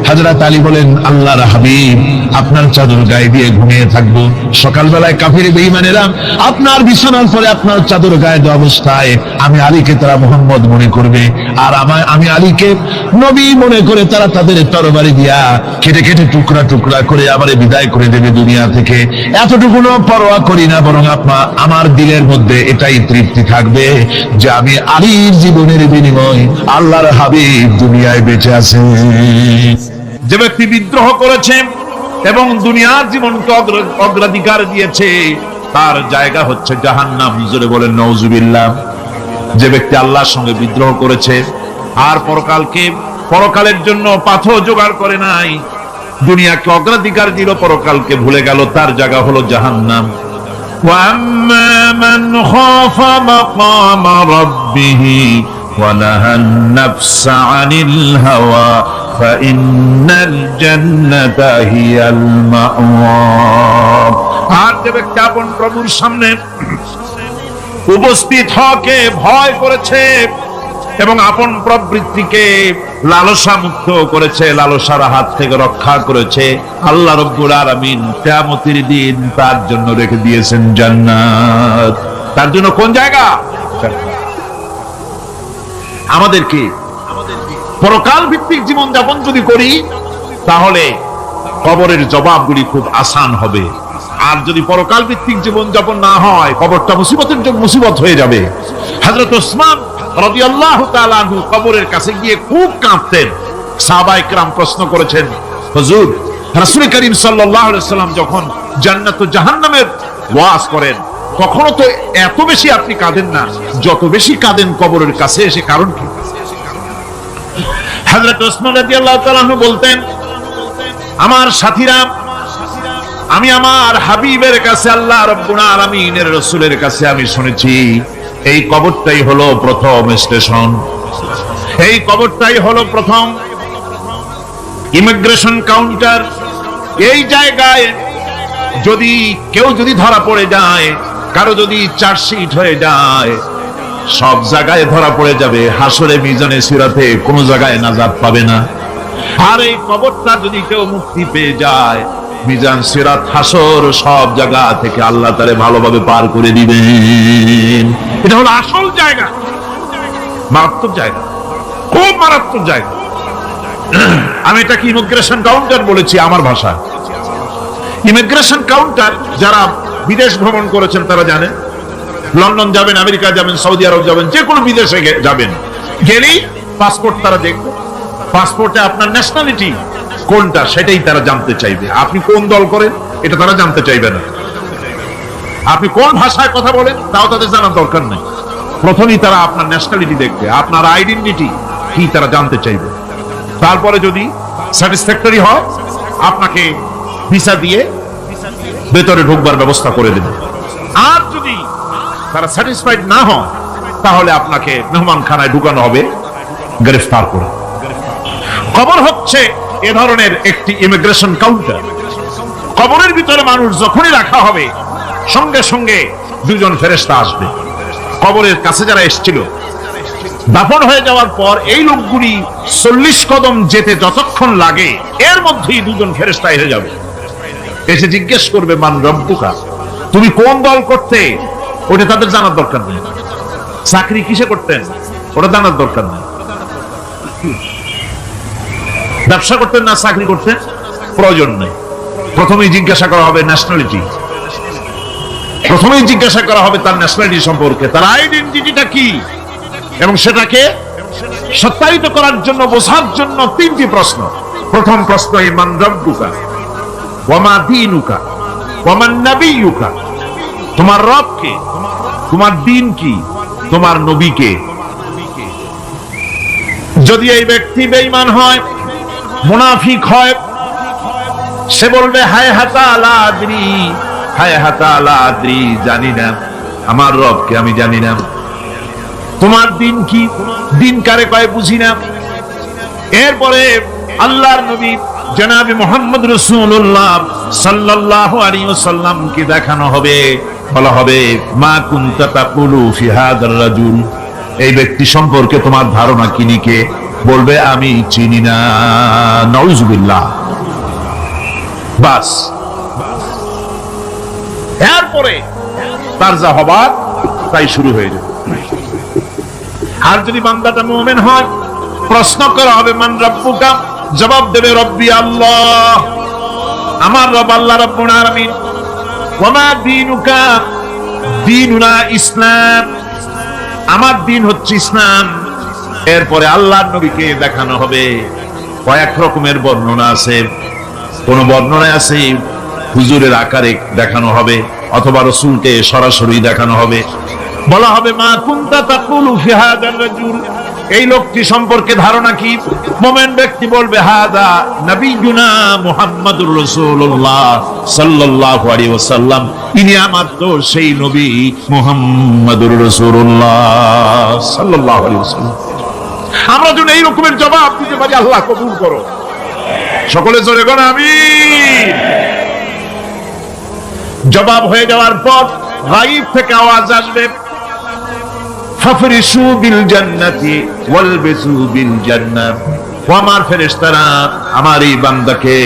হযরত আলী বলেন, আল্লাহর হাবিব, আপনার চাদর গায়ে দিয়ে ঘুমিয়ে থাকবো, সকালবেলায় কাফির বেঈমানেরা আপনার বিছানার পরে আপনার চাদর গায়ে দেওয়া অবস্থায় আমি আলীকে তারা মুহাম্মদ মনে করবে, আর আমি আলীকে নবী মনে করে তারা তাদের তরবারি দিয়া কেটে কেটে টুকরা টুকরা করে আমারে বিদায় করে দেবে দুনিয়া থেকে। এতটুকুনো পরোয়া করি না, বরং আমার দিলের মধ্যে এটাই তৃপ্তি থাকবে যে আমি আলীর জীবনের বিনিময় আল্লাহর হাবিব দুনিয়ায় বেঁচে আছে। যে ব্যক্তি বিদ্রোহ করেছে এবং দুনিয়ার জীবনকে অগ্রাধিকার দিয়েছে, তার জায়গা হচ্ছে জাহান্নাম। জোরে বলেন নাউজুবিল্লাহ। যে ব্যক্তি আল্লাহর সঙ্গে বিদ্রোহ করেছে আর পরকালের জন্য পাথর জোগাড় করে নাই, দুনিয়াকে অগ্রাধিকার দিল, পরকালকে ভুলে গেল, তার জায়গা হলো জাহান্নাম। ওয়াম্মা মান খাফা মাকাম রাব্বিহি ونهى النفس عن الهوى فإن الجنة هي المأوى। আর যে ব্যক্তি আপন প্রভুর সামনে উপস্থিত হকে ভয় করেছে এবং আপন প্রবৃত্তিকে লালসা মুক্ত করেছে, লালসার হাত থেকে রক্ষা করেছে, আল্লাহ রাব্বুল আলামিন কিয়ামতের দিন তার জন্য রেখে দিয়েছেন জান্নাত। তার জন্য কোন জায়গা? আমাদেরকে পরকাল ভিত্তিক জীবন যাপন যদি করি, তাহলে কবরের জবাবগুলি খুব আসান হবে। আর যদি পরকাল ভিত্তিক জীবন যাপন না হয়, কবরটা মুসিবত হয়ে যাবে। হযরত ওসমান রাদিয়াল্লাহু তাআলা আনহু কবরের কাছে গিয়ে খুব কাঁদতেন। সাহাবায়ে কেরাম প্রশ্ন করেছেন, হুজুর, রাসূল করিম সাল্লাল্লাহু আলাইহি ওয়াসাল্লাম যখন জান্নাত ও জাহান্নামের ওয়াজ করেন, কখনো তো এত বেশি আপনি কাঁদেন না, যত বেশি কাঁদেন কবরের কাছে এসে, কারণ কি? হযরত ওসমান রাদিয়াল্লাহু তাআলা আনহু বলতেন, আমার সাথীরা, আমি আমার হাবিবের কাছে, আল্লাহ রাব্বুল আলামিনের রাসূলের কাছে আমি শুনেছি, এই কবরটাই হলো প্রথম স্টেশন, এই কবরটাই হলো প্রথম ইমিগ্রেশন কাউন্টার। এই জায়গায় কেউ যদি ধরা পড়ে যায়, কারো যদি চার্জশিট হয়ে যায়, সব জায়গায় ধরা পড়ে যাবে, হাসরে মিজানে সিরাতে কোনো জায়গায় নাজাত পাবে না। আর এই কবরটা যদি কেউ মুক্তি পেয়ে যায়, মিজান সিরাত হাসর সব জায়গা থেকে আল্লাহ তারে ভালোভাবে পার করে দিবেন। এটা হলো আসল জায়গা, মারাত্মক জায়গা, খুব মারাত্মক জায়গা। আমি এটাকে ইমিগ্রেশন কাউন্টার বলেছি আমার ভাষা। ইমিগ্রেশন কাউন্টার যারা বিদেশ ভ্রমণ করেছেন তারা জানেন। লন্ডন যাবেন, আমেরিকা যাবেন, সৌদি আরব যাবেন, যে কোনো বিদেশে যাবেন, গেলেই পাসপোর্ট তারা দেখবে। পাসপোর্টে আপনার ন্যাশনালিটি কোনটা সেটাই তারা জানতে চাইবে। আপনি কোন দল করেন এটা তারা জানতে চাইবে না। আপনি কোন ভাষায় কথা বলেন তাও তাদের জানার দরকার নেই। প্রথমেই তারা আপনার ন্যাশনালিটি দেখবে, আপনার আইডেন্টিটি কি তারা জানতে চাইবে। তারপরে যদি স্যাটিসফ্যাক্টরি হয় আপনাকে ভিসা দিয়ে ভেতরে ঢুকবার ব্যবস্থা করে দেবে। আর যদি তারা স্যাটিসফাইড না হয় তাহলে আপনাকে মেহমানখানায় ঢুকানো হবে গ্রেফতার করে। কবর হচ্ছে এ ধরনের একটি ইমিগ্রেশন কাউন্টার। কবরের ভিতরে মানুষ যখনই রাখা হবে সঙ্গে সঙ্গে দুজন ফেরেশতা আসবে। কবরের কাছে যারা এসেছিল দাফন হয়ে যাওয়ার পর এই লোকগুলি 40 কদম যেতে যতক্ষণ লাগে এর মধ্যেই দুজন ফেরেশতা এসে যাবে, এসে জিজ্ঞেস করবে মান রব্বুকা, তুমি কোন দল করতে, ওটা তাদের জানার দরকার নেই। চাকরি কিসে করতেন ওটা জানার দরকার নেই। ব্যবসা করতেন না চাকরি করতেন প্রয়োজন নেই। প্রথমেই জিজ্ঞাসা করা হবে ন্যাশনালিটি, প্রথমেই জিজ্ঞাসা করা হবে তার ন্যাশনালিটি সম্পর্কে, তার আইডেন্টিটিটা কি, এবং সেটাকে সত্যায়িত করার জন্য, বোঝার জন্য 3টি প্রশ্ন। প্রথম প্রশ্ন মান রব্বুকা ওয়া মা দীনুকা ওয়া মান নাবিয়ুকা, তোমার রব কে, তোমার দ্বীন কি, তোমার নবী কে। যদি এই ব্যক্তি বেঈমান হয়, মুনাফিক হয়, সে বলবে হায় হাতা লা আদরি, হায় হাতা লা আদরি, জানি না আমার রবকে আমি জানি না। তোমার দিন কি, দিন কারে কয় বুঝি না। এরপরে আল্লাহর নবী জনাবে মুহাম্মদ রাসূলুল্লাহ সাল্লাল্লাহু আলাইহি ওয়াসাল্লামকে দেখানো হবে, বলা হবে মা কুনতা তাকুলু ফি হাদার রাজুল, এই ব্যক্তি সম্পর্কে তোমার ধারণা কি নিকে, বলবে আমি চিনি না। নাউযুবিল্লাহ। বাস, এরপরে তার যা হবার তাই শুরু হয়ে যাবে। আর যদি বান্দাটা মুমিন হয়, প্রশ্ন করা হবে মান রব্বুকা, জবাব দেবে রব্বি আল্লাহ, আমার রব আল্লাহ রাব্বুল আলামিন। ওয়া মা দীনুকা, দীনুনা ইসলাম, আমার দিন হচ্ছে ইসলাম। এরপরে আল্লাহর নবীকে দেখানো হবে। কয়েক রকমের বর্ণনা আছে, কোন বর্ণনায় আছে হুজুরের আকারে দেখানো হবে, অথবা রাসূলকে সরাসরি দেখানো হবে। বলা হবে মা কুনতা তাকুলু ফি হাদার রাজুল, এই লোকটি সম্পর্কে ধারণা কি। মুমিন ব্যক্তি বলবে হাদা নবিয়ুনা মুহাম্মাদুর রাসূলুল্লাহ সাল্লাল্লাহু আলাইহি ওয়াসাল্লাম, ইনি আমার তো সেই নবী মুহাম্মাদুর রাসূলুল্লাহ সাল্লাল্লাহু আলাইহি ওয়াসাল্লাম। আমরা যদি এই রকমের জবাব দিতে পারি, আল্লাহ কবুল করো। সকলে জোরে বলেন আমিন। জবাব হয়ে যাওয়ার পর গায়ব থেকে আওয়াজ আসবে ফাফরিশু বিল জান্নাতি ওয়ালবিসু বিল জান্নাহ, ও আমার ফেরেশতারা আমার এই বান্দাকে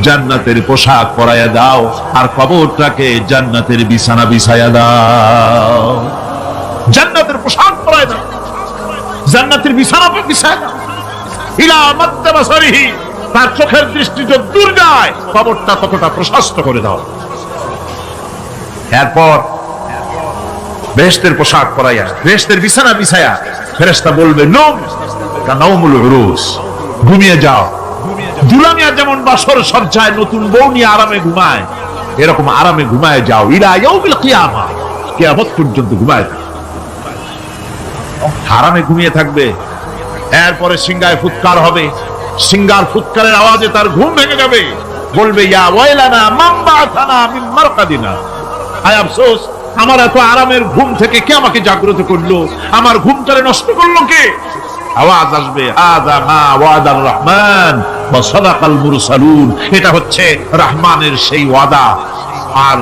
জান্নাতের পোশাক পরায়া দাও আর কবরটাকে জান্নাতের বিছানা বিছায়া দাও। জান্নাতের পোশাক পরায়া দাও, জান্নাতের বিছানা বিছায়া দাও। ইলা মাদ্দা বাসারিহি, তার চোখের দৃষ্টি যত দূর যায় কবরটা ততটা প্রশস্ত করে দাও। এরপর বেহেশতের পোশাক পরাইয়া, বেহেশতের বিছানা বিছায়া ফেরেশতা বলবে নম কানাউমুল উরুস, ঘুমিয়ে যাও। দুলামিয়া যেমন বাসর সজ্জায় নতুন বউ নিয়ে আরামে ঘুমায়, এরকম আরামে ঘুমায় যাও। ইলা ইয়াউমিল কিয়ামা, কিয়ামত পর্যন্ত ঘুমায় থাকবে, আরামে ঘুমিয়ে থাকবে। এরপরে সিংহায় ফুৎকার হবে, সিংহার ফুৎকারের আওয়াজে তার ঘুম ভেঙে যাবে। বলবে ইয়া ওয়াইলানা মান বা'আথানা মিন মারকাদিনা, আয় আফসোস, আমার এত আরামের ঘুম থেকে কে আমাকে জাগ্রত করলো, আমার ঘুমটারে নষ্ট করলো কে। আওয়াজ আসবে আযা মা ওয়াদার রহমান ওয়া সাদাকাল মুরসালুন, এটা হচ্ছে রহমানের সেই ওয়াদা, আর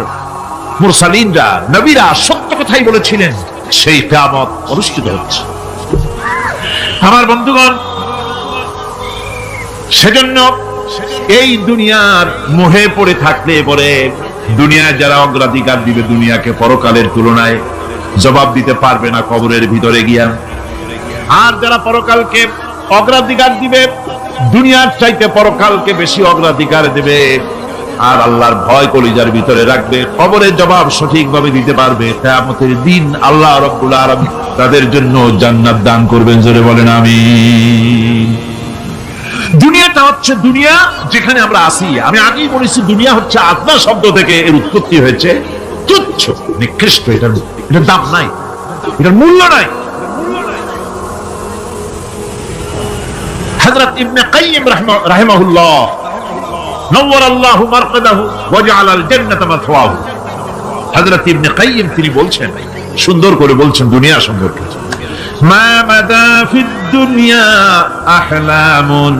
মুরসালিনরা নবীরা সত্য কথাই বলেছিলেন। সেই কিয়ামত অনুষ্ঠিত হচ্ছে। আমার বন্ধুগণ, সেজন্য এই দুনিয়ার মোহে পড়ে থাকলে পরে দুনিয়ায় যারা অগ্রাধিকার দিবে দুনিয়াকে পরকালের তুলনায়, জবাব দিতে পারবে না কবরের ভিতরে গিয়া। আর যারা পরকালকে অগ্রাধিকার দিবে, দুনিয়ার চাইতে পরকালকে বেশি অগ্রাধিকার দেবে, আর আল্লাহর ভয় কলিজার ভিতরে রাখবে, কবরের জবাব সঠিকভাবে দিতে পারবে, কিয়ামতের দিন আল্লাহ রাব্বুল আলামিন তাদের জন্য জান্নাত দান করবেন। জোরে বলেন আমিন। দুনিয়াটা হচ্ছে দুনিয়া যেখানে আমরা আছি। আমি আগেই বলেছি দুনিয়া হচ্ছে আত্মা শব্দ থেকে এর উৎপত্তি হয়েছে। তুচ্ছ, নিকৃষ্ট, এটার দাম নাই, এটার মূল্য নাই। হযরত ইবনে কাইয়িম রাহিমাহুল্লাহ নওয়ারাল্লাহু মারকাদাহু ওয়া জাআলাল জান্নাতা মাথওয়াহু, হযরত ইবনে কাইয়িম তিনি বলছেন, সুন্দর করে বলছেন দুনিয়া সম্পর্কে, মা মাদা ফিদ দুনিয়া আহলামুন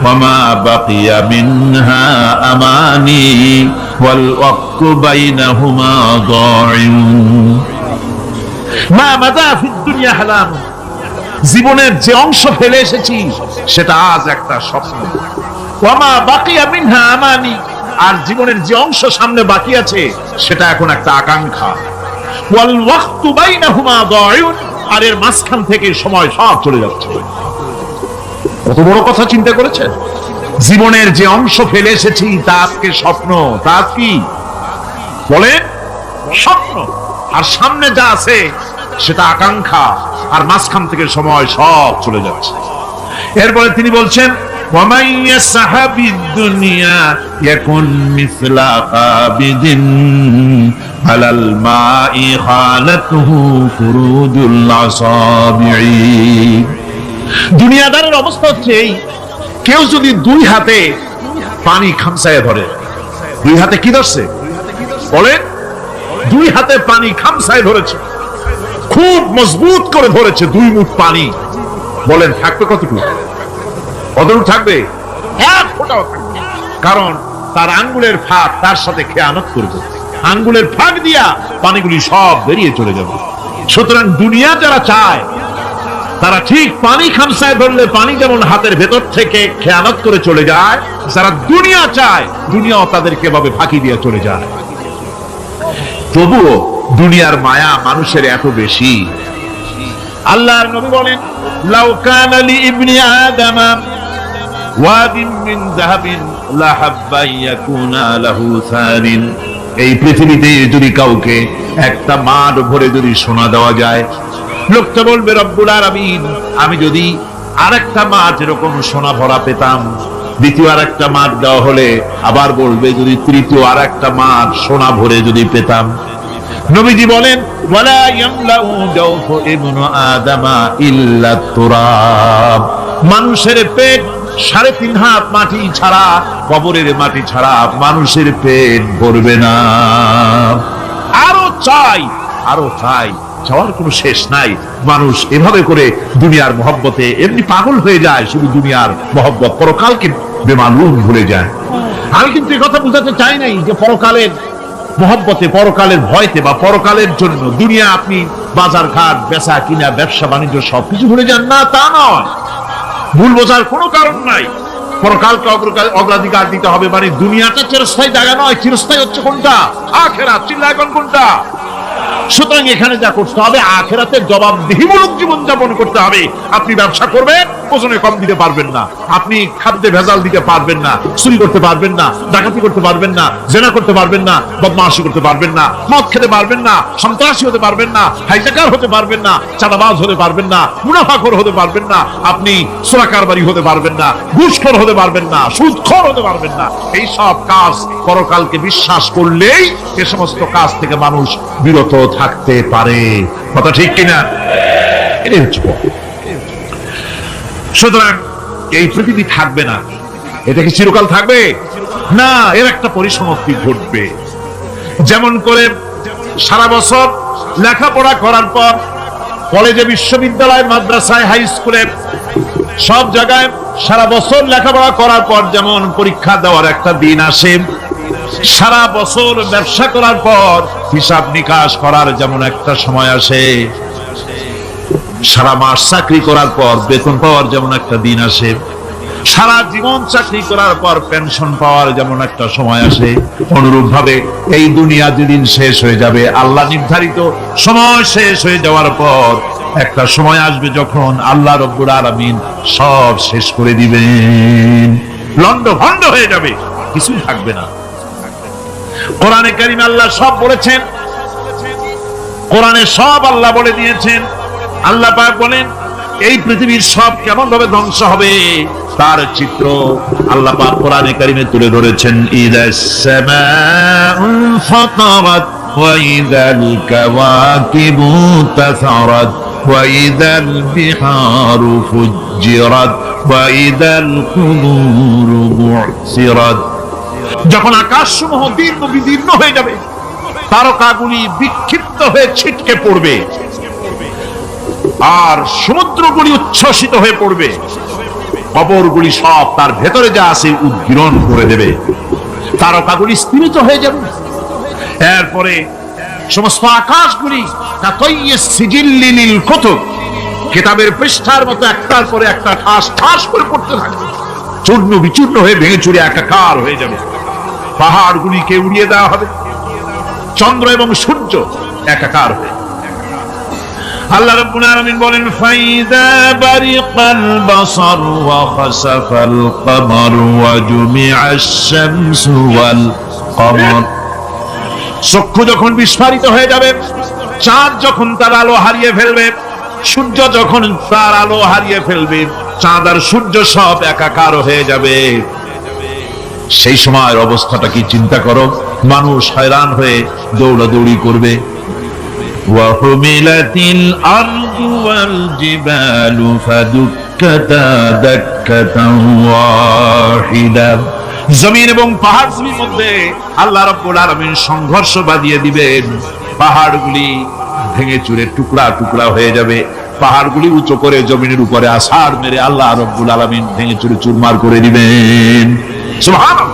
ওয়া মা বাকিয়া মিনহা আমানি ওয়াল ওয়াক্তু বাইনাহুমা দাইউন। মা মাদা ফিদ দুনিয়া আহলামুন, জীবনের যে অংশ ফেলে এসেছি সেটা আজ একটা স্বপ্ন। ওয়া মা বাকিয়া মিনহা আমানি, আর জীবনের যে অংশ সামনে বাকি আছে সেটা এখন একটা আকাঙ্ক্ষা। ওয়াল ওয়াক্তু বাইনাহুমা দাইউন, আর এর মাঝখান থেকে সময় সব চলে যাচ্ছে। কত বড় কথা চিন্তা করেছেন? জীবনের যে অংশ ফেলে এসেছি তা আজকে স্বপ্ন, তা কি বলেন? স্বপ্ন। আর সামনে যা আছে সেটা আকাঙ্ক্ষা, আর মাঝখান থেকে সময় সব চলে যাচ্ছে। এরপরে তিনি বলছেন, ওয়ামান ইয়াসহাবিদ দুনিয়া ইয়াকুন মিসলা আবিদিন আলাল মাই খালাতুহু ফুরুদুল আসাবিঈ। দুনিয়াদারের অবস্থা হচ্ছে এই, কেউ যদি দুই হাতে পানি খামসায় ধরে, দুই হাতে কি ধরছে বলেন? দুই হাতে পানি খামসায় ধরেছে, খুব মজবুত করে ধরেছে, দুই মুঠ পানি, বলেন থাকবে কতটুকু? কতটুকু থাকবে? এক ফোঁটাও থাকবে না। কারণ তার আঙ্গুলের ফাঁক তার সাথে খেয়ানত করবে, আঙ্গুলের ফাঁক দিয়া পানিগুলি সব বেরিয়ে চলে যাবে। সুতরাং দুনিয়া যারা চায় তারা ঠিক পানি খামসায় ধরলে পানি যেমন হাতের ভেতর থেকে খেয়ানত করে চলে যায়, যারা দুনিয়া চায় দুনিয়াও তাদেরকে এভাবে ফাঁকি দিয়ে চলে যায়। তবুও দুনিয়ার মায়া মানুষের এত বেশি। আল্লাহর নবী বলেন, লাউ কানা লি ইবনি আদামা ওয়াদিন মিন যাহাবিন লাহাব্বা ইয়াকুনা লাহু সারিন। এই পৃথিবীতে যদি কাউকে একটা মাঠ ভরে যদি সোনা দেওয়া যায়, লোকটা বলবে রব্বুল আলামিন, আমি যদি আরেকটা মাঠ এরকম সোনা ভরা পেতাম। দ্বিতীয় আরেকটা মাঠ দেওয়া হলে আবার বলবে যদি তৃতীয় আরেকটা মাঠ সোনা ভরে যদি পেতাম। নবীজি বলেন, ওয়ালা ইয়ামলাউ জাওফু ইবনু আদামা ইল্লা তুরাব। মানুষের পেট 3.5 হাত মাটি ছাড়া, কবরের মাটি ছাড়া মানুষের পেট ভরবে না। আরো চাই, আরো চাই, চাওয়ার কোনো শেষ নাই। মানুষ এভাবে করে দুনিয়ার মহব্বতে এমনি পাগল হয়ে যায়, শুধু দুনিয়ার মহব্বত, পরকালকে বেমালুম ভুলে যায়। আমি কিন্তু এই কথা বুঝাতে চাই নাই যে পরকালের মহব্বতে, পরকালের ভয়তে বা পরকালের জন্য দুনিয়া আপনি বাজার ঘাট, বেচা কিনা, ব্যবসা বাণিজ্য সবকিছু ভুলে যান না, তা নয়। ভুল বোঝার কোনো কারণ নাই। পরকালকে অগ্রাধিকার দিতে হবে, মানে দুনিয়াটা চিরস্থায়ী জায়গা নয়। চিরস্থায়ী হচ্ছে কোনটা? আখিরাত। চিল্লা এখন কোনটা? সুতরাং এখানে যা করতে হবে, আখিরাতের জবাবদিহিমূলক জীবন যাপন করতে হবে। আপনি ব্যবসা করবেন, ওজনে কম দিতে পারবেন না। আপনি খাদ্যে ভেজাল দিতে পারবেন না, চুরি করতে পারবেন না, ডাকাতি করতে পারবেন না, জেনা করতে পারবেন না, বদমাশি করতে পারবেন না, মদ খেতে পারবেন না, সন্ত্রাসী হতে পারবেন না, হাইজাকার হতে পারবেন না, চাঁদাবাজ হতে পারবেন না, মুনাফাখোর হতে পারবেন না, আপনি চোরা কারবারি হতে পারবেন না, ঘুষখোর হতে পারবেন না, সুদখোর হতে পারবেন না। এই সব কাজ পরকালকে বিশ্বাস করলেই এ সমস্ত কাজ থেকে মানুষ বিরত থাকতে পারে। কথা ঠিক কিনা? এটাই হচ্ছে। সুতরাং এই পৃথিবী থাকবে না, এটা কি চিরকাল থাকবে না? এর একটা পরিসমাপ্তি ঘটবে। যেমন করে সারা বছর লেখাপড়া করার পর কলেজে, বিশ্ববিদ্যালয়, মাদ্রাসায়, হাই স্কুলে, সব জায়গায় সারা বছর লেখাপড়া করার পর যেমন পরীক্ষা দেওয়ার একটা দিন আসে, সারা বছর ব্যবসা করার পর হিসাব নিকাশ করার যেমন একটা সময় আসে, সারা মাস চাকরি করার পর বেতন পাওয়ার যেমন একটা দিন আসে, সারা জীবন চাকরি করার পর পেনশন পাওয়ার যেমন একটা সময় আসে, অনুরূপ ভাবে এই দুনিয়া যেদিন শেষ হয়ে যাবে, আল্লাহ নির্ধারিত সময় শেষ হয়ে যাওয়ার পর একটা সময় আসবে যখন আল্লাহ রব্বুল আলামিন সব শেষ করে দিবেন, লন্ড ভন্ড হয়ে যাবে, কিছুই থাকবে না। কোরআনে কারিমে আল্লাহ সব বলেছেন, কোরআনে সব আল্লাহ বলে দিয়েছেন। আল্লাহ পাক বলেন এই পৃথিবীর সব কেমন ভাবে ধ্বংস হবে তার চিত্র আল্লাহ পাক কোরআনে কারিমে তুলে ধরেছেন। ইদাস সামাউ ফাতারাত ওয়া ইদাল কাওয়াকিবু তাসারাত ওয়া ইদাল বিহারু ফুজ্জিরাত ওয়া ইদাল কুবুরু বু'সিরাত। যখন আকাশসমূহ দীর্ঘ বিদীর্ণ হয়ে যাবে, তারকাগুলি বিক্ষিপ্ত হয়ে ছিটকে পড়বে, আর সমুদ্রগুলি উচ্ছ্বসিত হয়ে পড়বে, কবরগুলি সব তার ভেতরে যা আছে উদ্গীরণ করে দেবে, তারকাগুলি স্থিরিত হয়ে যাবে। এরপরে সমস্ত আকাশগুলি কাতাইয়িস সিজিল্লিল কুতুব, কিতাবের পৃষ্ঠার মতো একটার পরে একটা ঠাস ঠাস করে পড়তে থাকবে, চূর্ণ বিচূর্ণ হয়ে ভেঙে চুরে একাকার হয়ে যাবে। পাহাড়গুলিকে উড়িয়ে দেওয়া হবে, চন্দ্র এবং সূর্য একাকার হয়ে। আল্লাহ রাব্বুল আলামিন বলেন ফাইদা বারিকাল বাসার ওয়া খাসাফাল কমার ওয়া জুমিআশ শামসু ওয়াল কমার। চক্ষু যখন বিস্ফারিত হয়ে যাবে, চাঁদ যখন তার আলো হারিয়ে ফেলবে, সূর্য যখন তার আলো হারিয়ে ফেলবে, চাঁদ আর সূর্য সব একাকার হয়ে যাবে, সেই সময়ের অবস্থাটা কি চিন্তা করো। মানুষ হয়রান হয়ে দৌড়াদৌড়ি করবে। ওয়াহুমিলাতিল আরদু ওয়াল জিবালু ফাদুক্কাতা দাক্কাতান ওয়াহিদা। জমিন এবং পাহাড়গুলির মধ্যে আল্লাহ রাব্বুল আলামিন সংঘর্ষ বাঁধিয়ে দিবেন, পাহাড়গুলি ভেঙে চুরে টুকরা টুকরা হয়ে যাবে, পাহাড়গুলি উঁচু করে জমিনের উপরে আছাড় মেরে আল্লাহ রাব্বুল আলামিন ভেঙে চুরে চুরমার করে দিবেন। সুবহানাল্লাহ।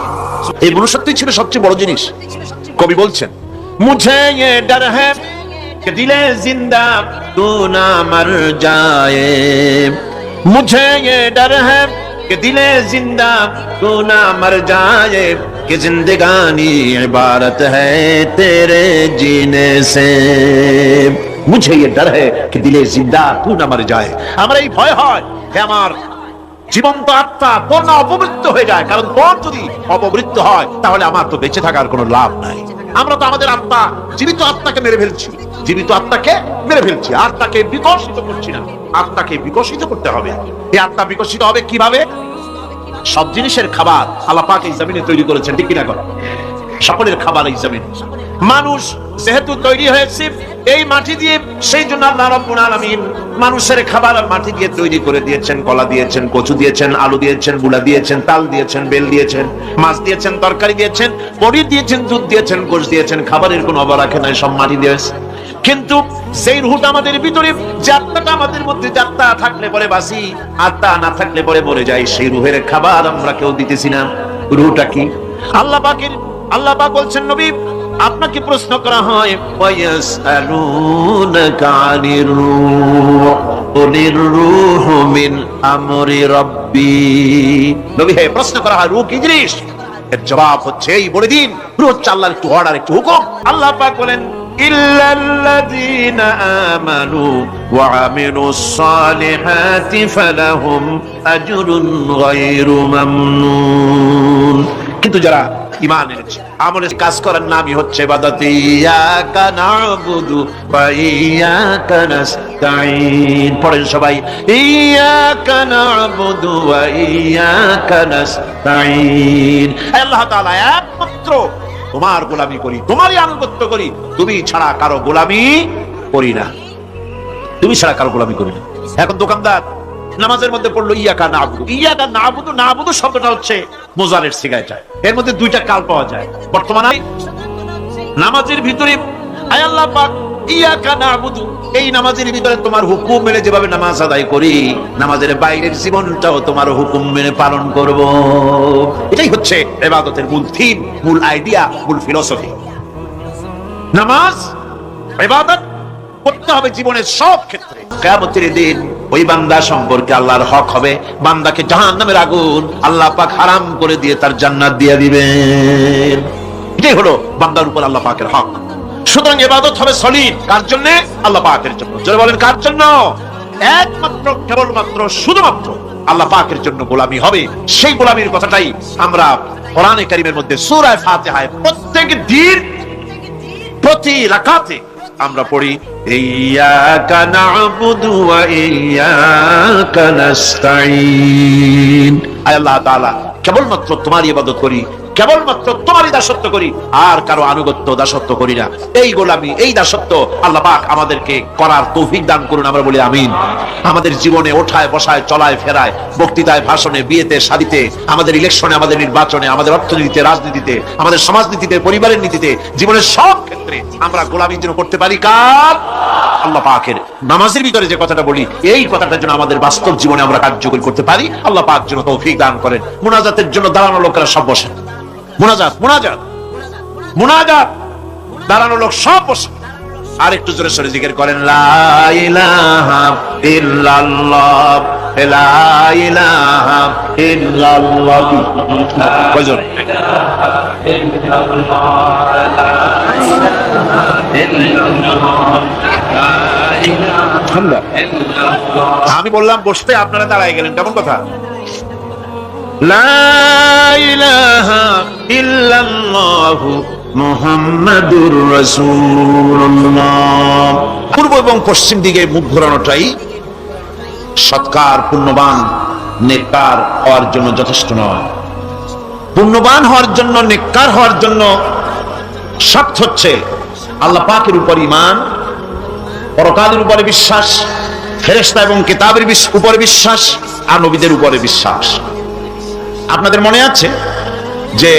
এই মনুষ্যত্বই ছিল সবচেয়ে বড় জিনিস। কবি বলছেন মুঝে ये डर है कि दिले जिंदा तू ना मर जाए, मुझे ये डर है कि दिले जिंदा तू ना मर जाए, कि जिंदगानी इबारत है तेरे जीने से। मुझे ये डर है कि दिले जिंदा तू ना मर जाए। আমার এই ভয় হয় যে আমার জীবন্ত আত্মা তোর না অপমৃত্যু হয়ে যায়, কারণ তোর যদি অপমৃত্যু হয় তাহলে আমার তো বেঁচে থাকার কোনো লাভ নাই। আমরা তো আমাদের আত্মা, জীবিত আত্মাকে মেরে ফেলছি, জীবিত আত্মাকে মেরে ফেলছি, আত্মাকে বিকশিত করছি না। আত্মাকে বিকশিত করতে হবে। এই আত্মা বিকশিত হবে কিভাবে? সব জিনিসের খাবার আল্লাহ পাক এই জমিনে তৈরি করেছেন, ঠিক কিনা? করে সকলের খাবার এই জমিন। মানুষ যেহেতু তৈরি হয়েছে এই মাটি দিয়ে, সেই জন্য আল্লাহ রাব্বুল আলামিন মানুষের খাবার মাটি দিয়ে তৈরি করে দিয়েছেন। কলা দিয়েছেন, কচু দিয়েছেন, আলু দিয়েছেন, বুলা দিয়েছেন, তাল দিয়েছেন, বেল দিয়েছেন, মাছ দিয়েছেন, তরকারি দিয়েছেন, পনির দিয়েছেন, দুধ দিয়েছেন, গোশত দিয়েছেন। খাবারের কোনো অভাব রাখে নাই, সব মাটি দিয়েছে। কিন্তু সেই রুহটা আমাদের ভিতরে, যে আত্মাটা আমাদের মধ্যে, যে আত্মা থাকলে পরে বাঁচি, আত্মা না থাকলে পরে মরে যাই, সেই রুহের খাবার আমরা কেউ দিতেছি না। রুহটা কি? আল্লাহ পাক বলছেন নবী, আপনাকে প্রশ্ন করা হয় ওয়ায়াসআলুনাকা আনির রূহ কুলির রূহু মিন আমরি রাব্বি। নবী হে, প্রশ্ন করা হয় রূহ কি জিনিস? এর জবাব হচ্ছে এই, বলে দিন রূহ হচ্ছে আল্লাহর একটু অর্ডার, একটু হুকুম। আল্লাহ পাক বলেন ইল্লাল্লাযীনা আমানু ওয়া আমিলুস সালিহাতি ফালাহুম আজরুন গায়রু মামনুন। কিন্তু যারা ঈমান এনেছে, আমলের কাজ করার নামই হচ্ছে ইবাদত। ইয়াকা না'বুদু ওয়া ইয়াকা নাস্তাঈন। পড়েন সবাই, ইয়াকা না'বুদু ওয়া ইয়াকা নাস্তাঈন। আল্লাহ তাআলা একমাত্র তোমার গোলামি করি, তোমারই আনুগত্য করি, তুমি ছাড়া কারো গোলামি করি না, তুমি ছাড়া কারো গোলামি করি না। এখন দোকানদার নামাজের মধ্যে পড়লো ইয়াকা না'বুদু। ইয়াকা না'বুদু, না'বুদু শব্দটা হচ্ছে মোজারের সিগায়, এর মধ্যে দুইটা কাল পাওয়া যায় বর্তমানে নামাজের ভিতরে। আয় আল্লাহ পাক ইয়াকা না'বুদু, এই নামাজের ভিতরে তোমার হুকুম মেনে যেভাবে নামাজ আদায় করি, নামাজের বাইরের জীবনটাও তোমার হুকুম মেনে পালন করব। এটাই হচ্ছে ইবাদতের মূল থিম, মূল আইডিয়া, মূল ফিলোসফি। নামাজ ইবাদত, করতে হবে জীবনের সব ক্ষেত্রে। কিয়ামতের দিন ওই বান্দা সম্পর্কে আল্লাহর হক হবে, বান্দাকে জাহান্নামের আগুন আল্লাহ পাক হারাম করে দিয়ে তার জান্নাত দিয়ে দিবেন। এটাই হলো বান্দার উপর আল্লাহ পাকের হক। সুতরাং ইবাদত হবে সলিড কার জন্য? আল্লাহ পাকের জন্য। জোরে বলেন কার জন্য? একমাত্র কেবলমাত্র শুধুমাত্র আল্লাহ পাকের জন্য গোলামি হবে। সেই গোলামির কথাটাই আমরা কোরআনে কারীমের মধ্যে সূরা ফাতিহায় প্রত্যেক দিন প্রতি রাকাতে আমরা পড়ি, ইয়্যাকা না'বুদু ওয়া ইয়্যাকা নাস্তাঈন। আল্লাহ তাআলা কেবলমাত্র তোমারই ইবাদত করি, কেবলমাত্র তোমারই দাসত্ব করি, আর কারো আনুগত্য দাসত্ব করি না। এই গোলামি, এই দাসত্ব আল্লাহ পাক আমাদেরকে করার তৌফিক দান করুন, আমরা বলি আমিন। আমাদের জীবনে ওঠায় বসায় চলায় ফেরায়, বক্তৃতায় ভাষণে, বিয়েতে শাদীতে, আমাদের ইলেকশনে, আমাদের নির্বাচনে, আমাদের অর্থনীতিতে, রাজনীতিতে, আমাদের সমাজনীতিতে, পরিবারের নীতিতে, জীবনের সব ক্ষেত্রে আমরা গোলামি যেন করতে পারি কার? আল্লাহ পাকের। নামাজের ভিতরে যে কথাটা বলি, এই কথাটা যেন আমাদের বাস্তব জীবনে আমরা কার্যকরী করতে পারি, আল্লাহ পাক যেন তৌফিক দান করেন। মুনাজাতের জন্য দাঁড়ানো লোকেরা সব বসে, মুনাজাত মুনাজাত মুনাজাত, দাঁড়ানো লোক সব বসে। আর একটু জোরে সরে জিকির করেন, লা ইলাহা ইল্লাল্লাহ, লা ইলাহা ইল্লাল্লাহ। কয়জন? আমি বললাম বসতে, আপনারা দাঁড়ায় গেলেন, কেমন কথা? লা ইলাহা ইল্লাল্লাহু মুহাম্মাদুর রাসূলুল্লাহ। পূর্ব এবং পশ্চিম দিকে মুখ ঘোরানোটাই সৎকার, পুণ্যবান, নেককার হওয়ার জন্য যথেষ্ট নয়। পুণ্যবান হওয়ার জন্য, নেককার হওয়ার জন্য শর্ত হচ্ছে আল্লাহ পাকের উপর ঈমান, পরকালের উপরে বিশ্বাস, ফেরেশতা এবং কিতাবের উপরে বিশ্বাস, আর নবীদের উপরে বিশ্বাস। আপনাদের মনে আছে যে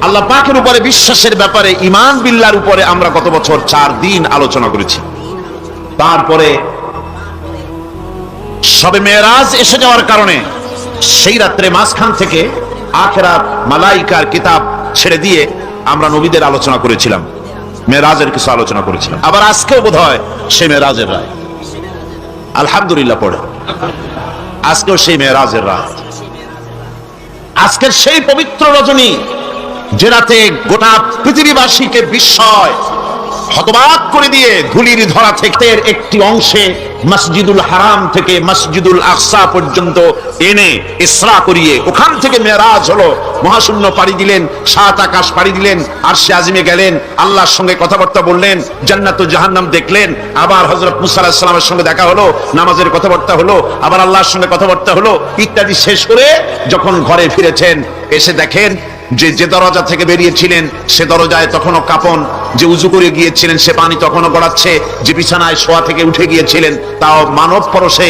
আল্লাহ পাকের উপরে বিশ্বাসের ব্যাপারে, ঈমান বিল্লাহর উপরে আমরা গত বছর 4 দিন আলোচনা করেছি। তারপরে শবে মেরাজ এসে যাওয়ার কারণে সেই রাত্রে মাঝখান থেকে আখিরাত, মালাইকার কিতাব ছেড়ে দিয়ে আমরা নবীদের আলোচনা করেছিলাম, মেরাজের কিছু আলোচনা করেছিলাম। আবার আজকেও বোধহয় সেই মেরাজের রাত, আলহামদুলিল্লাহ পড়ে আজকেও সেই মেরাজের রাত। আজকের সেই পবিত্র রজনী, যে রাতে গোটা পৃথিবীবাসীকে বিস্ময় হতবাক করে দিয়ে ধুলির ধরা থেকে একটি অংশে মসজিদুল হারাম থেকে মসজিদুল আকসা পর্যন্ত এনে ইসরা করিয়ে ওখান থেকে মেরাজ হলো। মহাশূন্য পাড়ি দিলেন, 7 আকাশ পাড়ি দিলেন, আরশে আজিমে গেলেন, আল্লাহর সঙ্গে কথাবার্তা বললেন, জান্নাত ও জাহান্নাম দেখলেন, আবার হযরত মুসা আলাইহিস সালামের সঙ্গে দেখা হলো, নামাজের কথাবার্তা হলো, আবার আল্লাহর সঙ্গে কথাবার্তা হলো, ইত্যাদি শেষ করে যখন ঘরে ফিরেছেন, এসে দেখেন যে দরজা থেকে বেরিয়েছিলেন সে দরজায় তখনও কাঁপন, যে উজু করে গিয়েছিলেন সে পানি তখনও গড়াচ্ছে, যে বিছানায় শোয়া থেকে উঠে গিয়েছিলেন তাও মানব পরশে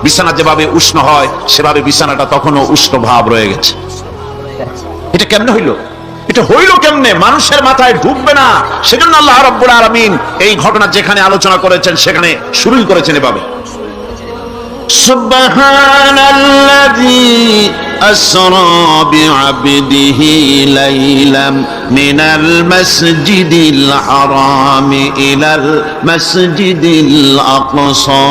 বিছানা যেভাবে উষ্ণ হয় সেভাবে বিছানাটা তখনও উষ্ণ ভাব রয়ে গেছে। এটা কেমনে হইল? এটা হইল কেমনে? মানুষের মাথায় ঢুকবে না। সেজন্য আল্লাহ রাব্বুল আলামিন এই ঘটনা যেখানে আলোচনা করেছেন সেখানে শুরুই করেছেন এভাবে, সুবহানাল্লাযী আসরা বিআবদিহি লাইলাম মিনাল মাসজিদিল হারামি ইলাল মাসজিদিল আকসা।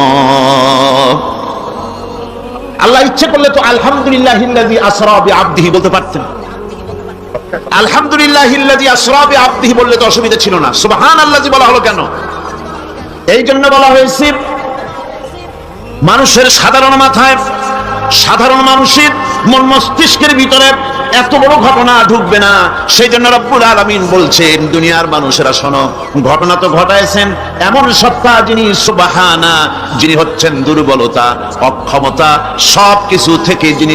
আল্লাহ ইচ্ছে করলে তো আলহামদুলিল্লাহিল্লাযী আসরা বিআবদিহি বলতে পারতেন। আলহামদুলিল্লাহিল্লাযী আসরা বিআবদিহি বললে তো অসুবিধা ছিল না। সুবহানাল্লাযী বলা হলো কেন? এই জন্য বলা হয়েছে মানুষের সাধারণ মাথায়, সাধারণ মানুষের মন মস্তিষ্কের ভিতরে এত বড় ঘটনা ঢুকবে না। সেই জন্য রব্বুল আলামিন বলছেন, দুনিয়ার মানুষেরা শোনো, ঘটনা তো ঘটাইছেন এমন সত্তা যিনি সুবহানা, যিনি হচ্ছেন দুর্বলতা, অক্ষমতা সবকিছু থেকে যিনি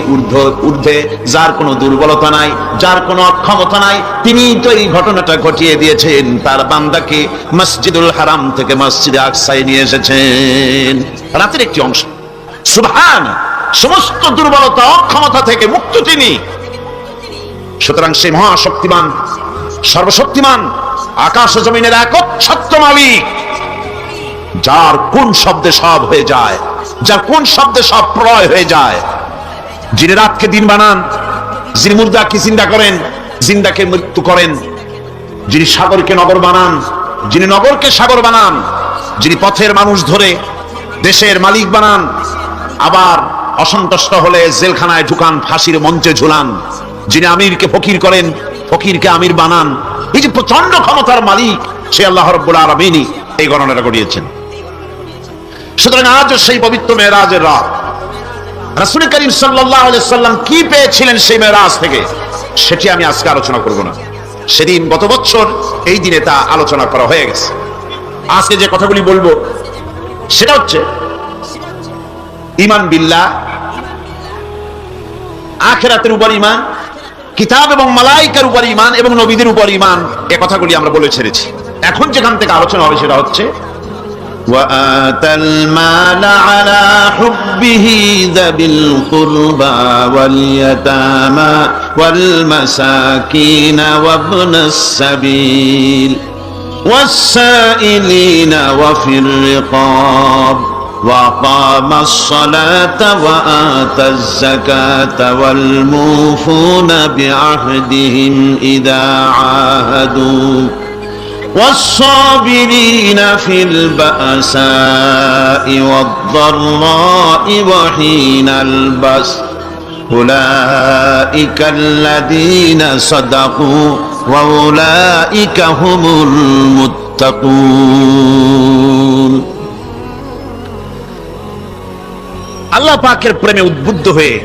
ঊর্ধ্বে, যার কোনো দুর্বলতা নাই, যার কোনো অক্ষমতা নাই, তিনি তো এই ঘটনাটা ঘটিয়ে দিয়েছেন, তার বান্দাকে মসজিদুল হারাম থেকে মসজিদে আকসায় নিয়ে এসেছেন। রাতের একটি অংশ। সুবহান, সমস্ত দুর্বলতা, অক্ষমতা থেকে মুক্ত তিনি। সুতরাং সেই মহাশক্তিমান, সর্বশক্তিমান, আকাশ ও জমিনের একচ্ছত্র মালিক, যার কোন শব্দে সব হয়ে যায়, যার কোন শব্দে সব প্রলয় হয়ে যায়, যিনি রাতকে দিন বানান, যিনি মুর্দাকে জিন্দা করেন, জিন্দাকে মৃত্যু করেন, যিনি সাগরকে নগর বানান, যিনি নগরকে সাগর বানান, যিনি পথের মানুষ ধরে দেশের মালিক বানান, আবার অসন্তুষ্ট হলে জেলখানায় ঢুকান, ফাঁসির মঞ্চে ঝুলান, যিনি আমিরকে ফকির করেন, ফকিরকে আমির বানান, এই যে প্রচন্ড ক্ষমতার মালিক, সে আল্লাহ রাব্বুল আলামিনই এই গণনাটা করিয়েছেন। সুতরাং আজও সেই পবিত্র মেরাজের রাত রাসূল করিম সাল্লাল্লাহু আলাইহি সাল্লাম কি পেয়েছিলেন সেই মেরাজ থেকে, সেটি আমি আজকে আলোচনা করব না। সেদিন গত বছর এই দিনে তা আলোচনা করা হয়ে গেছে। আজকে যে কথাগুলি বলবো সেটা হচ্ছে ঈমান বিল্লাহ, আখিরাতের উপর ঈমান, কিতাব এবং মালায়েকার উপর ঈমান এবং নবীদের উপর ঈমান। এই কথাগুলি আমরা বলে ছেড়েছি। এখন যেখান থেকে আলোচনা হবে সেটা হচ্ছে وآتى المال على حبه ذوي القربى واليتامى والمساكين وابن السبيل والسائلين وفي الرقاب وأقام الصلاة وآتى الزكاة والموفون بعهدهم إذا عاهدوا والصابرين في البأساء والضراء وحين البأس أولئك الذين صدقوا وأولئك هم المتقون। আল্লাহ পাকের প্রেমে উদ্বুদ্ধ হয়ে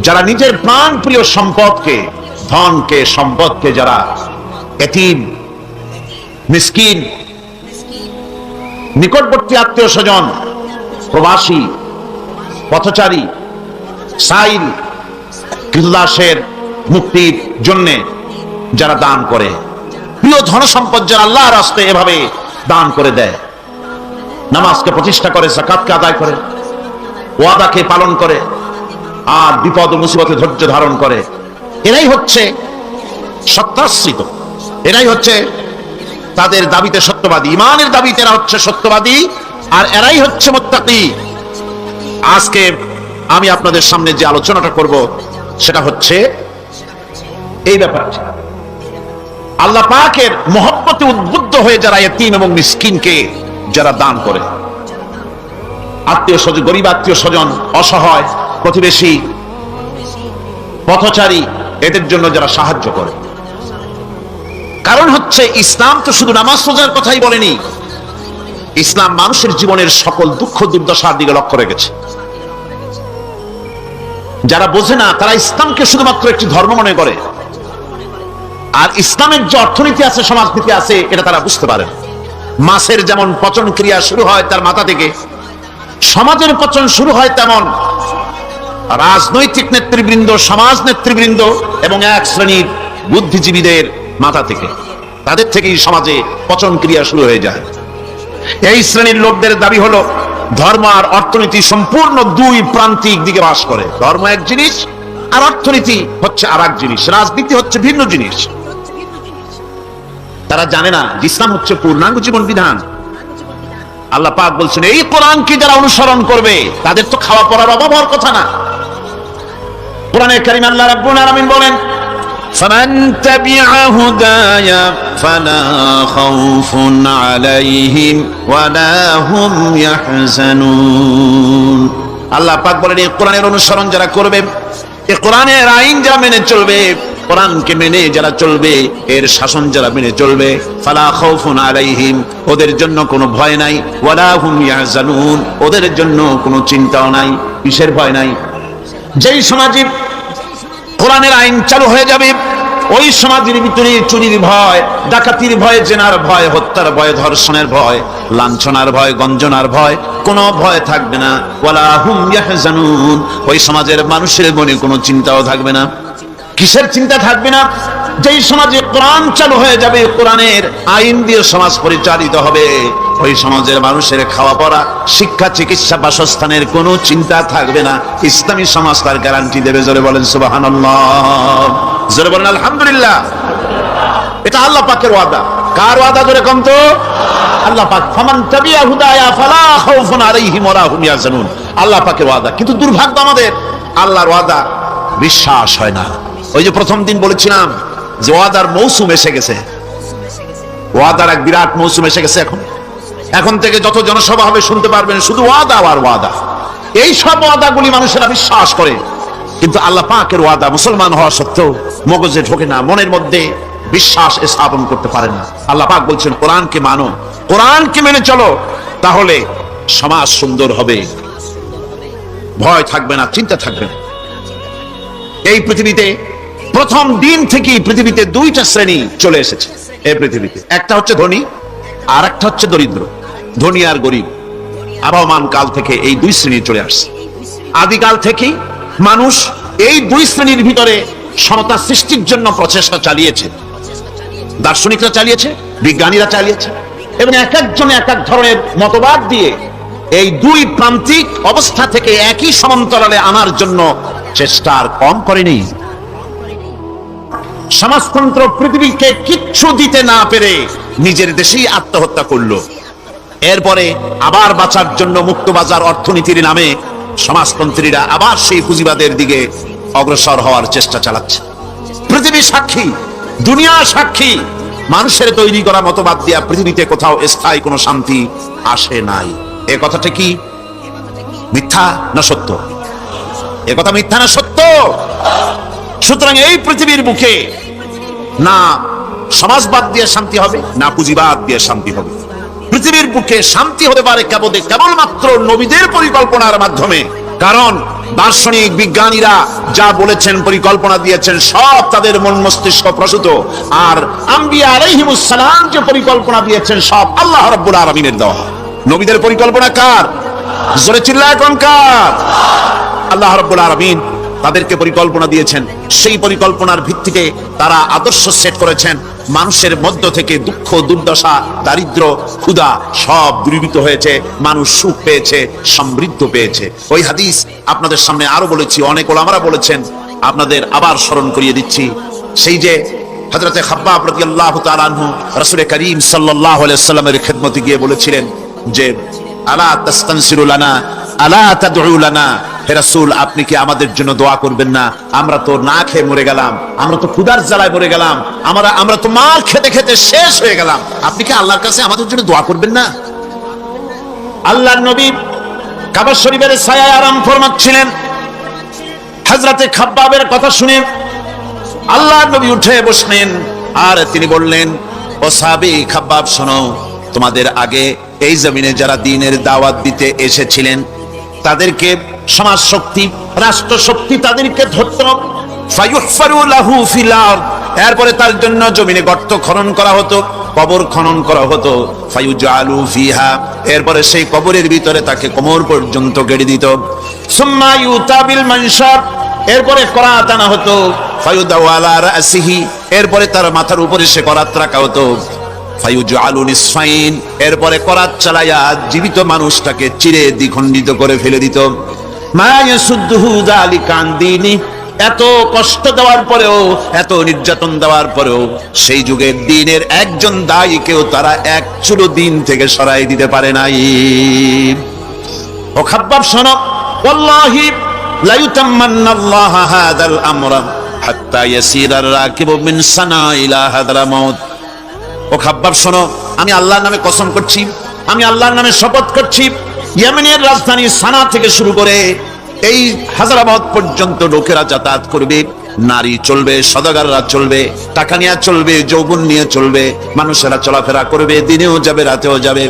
যারা নিজের প্রাণ প্রিয় সম্পদকে, ধনকে, সম্পদকে যারা এতিম, মিসকিন, নিকটবর্তী আত্মীয় স্বজন, প্রবাসী, পথচারী, সাইল, কৃতদাসের মুক্তির জন্য যারা দান করে, প্রিয় ধন সম্পদ যারা আল্লাহর রাস্তায় এভাবে দান করে দেয়, নামাজকে প্রতিষ্ঠা করে, যাকাতকে আদায় করে, ওয়াদাকে পালন করে, আর বিপদ ও মুসিবতে ধৈর্য ধারণ করে, এরাই হচ্ছে সত্যাশ্রিত, এরাই হচ্ছে তাদের দাবিতে সত্যবাদী, ইমানের দাবিতে এরা হচ্ছে সত্যবাদী, আর এরাই হচ্ছে মুত্তাকি। আজকে আমি আপনাদের সামনে যে আলোচনাটা করব সেটা হচ্ছে এই ব্যাপারটা। আল্লাহ পাকের মহব্বতে উদ্বুদ্ধ হয়ে যারা এতিম এবং মিসকিনকে যারা দান করে, আত্মীয় স্বজন, গরিব আত্মীয় স্বজন, অসহায় প্রতিবেশী, পথচারী, এদের জন্য যারা সাহায্য করে। কারণ হচ্ছে ইসলাম তো শুধু নামাজ রোজার কথাই বলেনি, ইসলাম মানুষের জীবনের সকল দুঃখ দুর্দশার দিকে লক্ষ্য রেখেছে। যারা বোঝে না তারা ইসলামকে শুধুমাত্র একটি ধর্ম মনে করে, আর ইসলামের যে অর্থনীতি আছে, সমাজনীতি আছে, এটা তারা বুঝতে পারে। মাছের যেমন পচন ক্রিয়া শুরু হয় তার মাথা থেকে, সমাজের পচন শুরু হয় তেমন রাজনৈতিক নেতৃবৃন্দ, সমাজ নেতৃবৃন্দ এবং এক শ্রেণীর বুদ্ধিজীবীদের মাথা থেকে, তাদের থেকেই সমাজে পচন ক্রিয়া শুরু হয়ে যায়। এই শ্রেণীর লোকদের দাবি হলো ধর্ম আর অর্থনীতি সম্পূর্ণ দুই প্রান্তিক দিকে বাস করে। ধর্ম এক জিনিস আর অর্থনীতি হচ্ছে আর এক জিনিস, রাজনীতি হচ্ছে ভিন্ন জিনিস। তারা জানে না ইসলাম হচ্ছে পূর্ণাঙ্গ জীবন বিধান। আল্লাহ পাক বলছেন এই কোরআনকে যারা অনুসরণ করবে তাদের তো খাওয়া পড়ার অভাব হওয়ার কথা না। কোরআনে কারীম আল্লাহ রাব্বুল আলামিন বলেন فمن تبع هداي فلا خوف عليهم ولا هم يحزنون। আল্লাহ পাক বলেন এই কোরআনের অনুসরণ যারা করবে, এই কোরআনের আইন যারা মেনে চলবে, কোরআনকে মেনে যারা চলবে, এর শাসন যারা মেনে চলবে, ফালা খাউফুন আলাইহিম, ওদের জন্য কোনো ভয় নাই, ওয়ালা হুম ইয়াহজানুন, ওদের জন্য কোনো চিন্তাও নাই। কিসের ভয় নাই? যেই সমাজে কোরআনের আইন চালু হয়ে যাবে, ওই সমাজের ভিতরে চুরির ভয়, ডাকাতির ভয়, জেনার ভয়, হত্যার ভয়, ধর্ষণের ভয়, লাঞ্ছনার ভয়, গঞ্জনার ভয়, কোনো ভয় থাকবে না। ওয়ালা হুম ইয়াহজানুন, ওই সমাজের মানুষের মনে কোনো চিন্তাও থাকবে না। কিসের চিন্তা থাকবে না? যেই সমাজে কোরআন চালু হয়ে যাবে, কোরআনের আইন দিয়ে সমাজ পরিচালিত হবে, ওই সমাজের মানুষের খাওয়া পড়া, শিক্ষা, চিকিৎসা, বাসস্থানের কোনো চিন্তা থাকবে না। ইসলামী সমাজ তার গ্যারান্টি দেবে। জোরে বলেন সুবহানাল্লাহ, জোরে বলেন আলহামদুলিল্লাহ। এটা আল্লাহ পাকের ওয়াদা। কার ওয়াদা? জোরে কম তো আল্লাহ পাক। ফামান তাবিয়া হুদায়া ফালা খাউফুন আলাইহিম ওয়ালা হুম ইয়াহজানুন, আল্লাহ পাকের ওয়াদা। কিন্তু দুর্ভাগ্য আমাদের, আল্লাহর ওয়াদা বিশ্বাস হয় না। ওই যে প্রথম দিন বলেছিলাম যে ওয়াদার মৌসুম এসে গেছে, ওয়াদার এক বিরাট মৌসুম এসে গেছে। এখন এখন থেকে যত জনসভা হবে শুনতে পারবেন শুধু ওয়াদা আর ওয়াদা। এই সব ওয়াদাগুলি মানুষেরা বিশ্বাস করে, কিন্তু আল্লাহ পাকের ওয়াদা মুসলমান হওয়া সত্ত্বেও মগজে ঢোকে না, মনের মধ্যে বিশ্বাস স্থাপন করতে পারেন না। আল্লাহ পাক বলছেন কোরআনকে মানো, কোরআনকে মেনে চলো, তাহলে সমাজ সুন্দর হবে, ভয় থাকবে না, চিন্তা থাকবে না। এই পৃথিবীতে প্রথম দিন থেকেই পৃথিবীতে দুইটা শ্রেণী চলে এসেছে এই পৃথিবীতে, একটা হচ্ছে ধনী আর একটা হচ্ছে দরিদ্র। ধনী আর গরিব আবহমান কাল থেকে এই দুই শ্রেণী চলে আসছে। আদিকাল থেকেই মানুষ এই দুই শ্রেণীর ভিতরে সমতা সৃষ্টির জন্য প্রচেষ্টা চালিয়েছে, দার্শনিকরা চালিয়েছে, বিজ্ঞানীরা চালিয়েছে, এবং এক একজনে এক এক ধরনের মতবাদ দিয়ে এই দুই প্রান্তিক অবস্থা থেকে একই সমান্তরালে আনার জন্য চেষ্টা আর কম করেনি। সমাজতন্ত্র পৃথিবীকে কিচ্ছু দিতে না পেরে নিজের দেশেই আত্মহত্যা করলো। এরপরে আবার বাঁচার জন্য মুক্তবাজার অর্থনীতির নামে সমাজতন্ত্রীরা আবার সেই পুঁজিবাদের দিকে অগ্রসর হওয়ার চেষ্টা চালাচ্ছে। পৃথিবী সাক্ষী, দুনিয়া সাক্ষী, মানুষের তৈরি করা মতবাদ দিয়া পৃথিবীতে কোথাও স্থায়ী কোনো শান্তি আসে নাই। এ কথাটা কি মিথ্যা না সত্য? এ কথা মিথ্যা না সত্য? সুতরাং এই পৃথিবীর বুকে না সমাজবাদ দিয়ে শান্তি হবে, না পুঁজিবাদ দিয়ে শান্তি হবে। পৃথিবীর বুকে শান্তি হতে পারে কেবলমাত্র নবীদের পরিকল্পনার মাধ্যমে। কারণ দার্শনিক বিজ্ঞানীরা যা বলেছেন, পরিকল্পনা দিয়েছেন, সব তাদের মন মস্তিষ্ক প্রসূত। আর আম্বিয়া আলাইহিমুস সালাম যে পরিকল্পনা দিয়েছেন, সব আল্লাহ রাব্বুল আলামিনের দেওয়া। নবীদের পরিকল্পনা কার? জোরে চিল্লায় কোন কার? আল্লাহ রাব্বুল আলামিন তাদেরকে পরিকল্পনা দিয়েছেন। সেই পরিকল্পনার ভিত্তিতে তারা আদর্শ সেট করেছেন। মানুষের মধ্য থেকে দুঃখ, দুর্দশা, দারিদ্র, ক্ষুধা সব দূরীভূত হয়েছে, মানুষ সুখ পেয়েছে, সমৃদ্ধ পেয়েছে। ওই হাদিস আপনাদের সামনে আরো বলেছি, অনেক ওলামারা বলেছেন, আপনাদের আবার স্মরণ করিয়ে দিচ্ছি। সেই যে হযরতে খাব্বাব রাদিয়াল্লাহু তাআলা আনহু রাসূল করিম সাল্লাল্লাহু আলাইহি ওয়াসাল্লামের খেদমতে গিয়ে বলেছিলেন যে আলা তাস্তানসিরু লানা আলা তাদউ লানা, হে রাসূল আপনি কি আমাদের জন্য দোয়া করবেন না? আমরা তো না খেয়ে মরে গেলাম, আমরা তো ক্ষুধার জ্বালায় মরে গেলাম, আমরা তো মার খেতে খেতে শেষ হয়ে গেলাম, আপনি কি আল্লাহর কাছে আমাদের জন্য দোয়া করবেন না? আল্লাহর নবী কাবা শরীফের ছায়ায় আরাম ফরমাচ্ছিলেন। হযরতে খাব্বাবের কথা শুনে আল্লাহর নবী উঠে বসলেন আর তিনি বললেন, ও সাহাবী খাব্বাব শোনো, তোমাদের আগে এই জমিনে যারা দ্বীনের দাওয়াত দিতে এসেছিলেন তাদেরকে সমাজ শক্তি, রাষ্ট্র শক্তি তাদেরকে ধরত। ফায়ুহফারু লাহু ফিল আরদ, এরপরে তার জন্য জমিনে গর্ত খনন করা হতো, কবর খনন করা হতো। ফায়ুজআলু ফিহা, এরপরে সেই কবরের ভিতরে তাকে কোমর পর্যন্ত গেড়ে দিত। সুম্মা ইউতাবিল মানশার, এরপরে করাত আনা হতো। ফায়ুদাউ আলা রাসিহি, এরপরে তার মাথার উপরে সে করাত রাখা হতো। ফায়ুজআলু নিসফাইন, এরপরে করাত চালায়া জীবিত মানুষটাকে চিরে দ্বিখণ্ডিত করে ফেলে দিত। মা ইয়াসুদ্দুহু যালিকা আন দীনি, এত কষ্ট দেওয়ার পরেও, এত নির্যাতন দেওয়ার পরেও সেই যুগের দ্বীনের একজন দায়ীকেও তারা এক চুলো দ্বীন থেকে সরাই দিতে পারে নাই। ও খাব্বাব শোনো, ওয়াল্লাহি লা ইউতাম্মান্নাল্লাহু হাদাল আমরা হাত্তা ইয়াসিরার রাকিবু মিন সানা ইলা হাদরামাউত। ও খাব্বাব শোনো, আমি আল্লাহর নামে কসম করছি, আমি আল্লাহর নামে শপথ করছি, ইয়েমেনের রাজধানী সানা থেকে শুরু করে এই হাজারাবাদ পর্যন্ত লোকেরা যাতায়াত করবে, নারী চলবে, সদাগররা চলবে, টাকা নিয়ে চলবে, যৌবন নিয়ে চলবে, মানুষেরা চলাফেরা করবে, দিনেও যাবে রাতেও যাবে।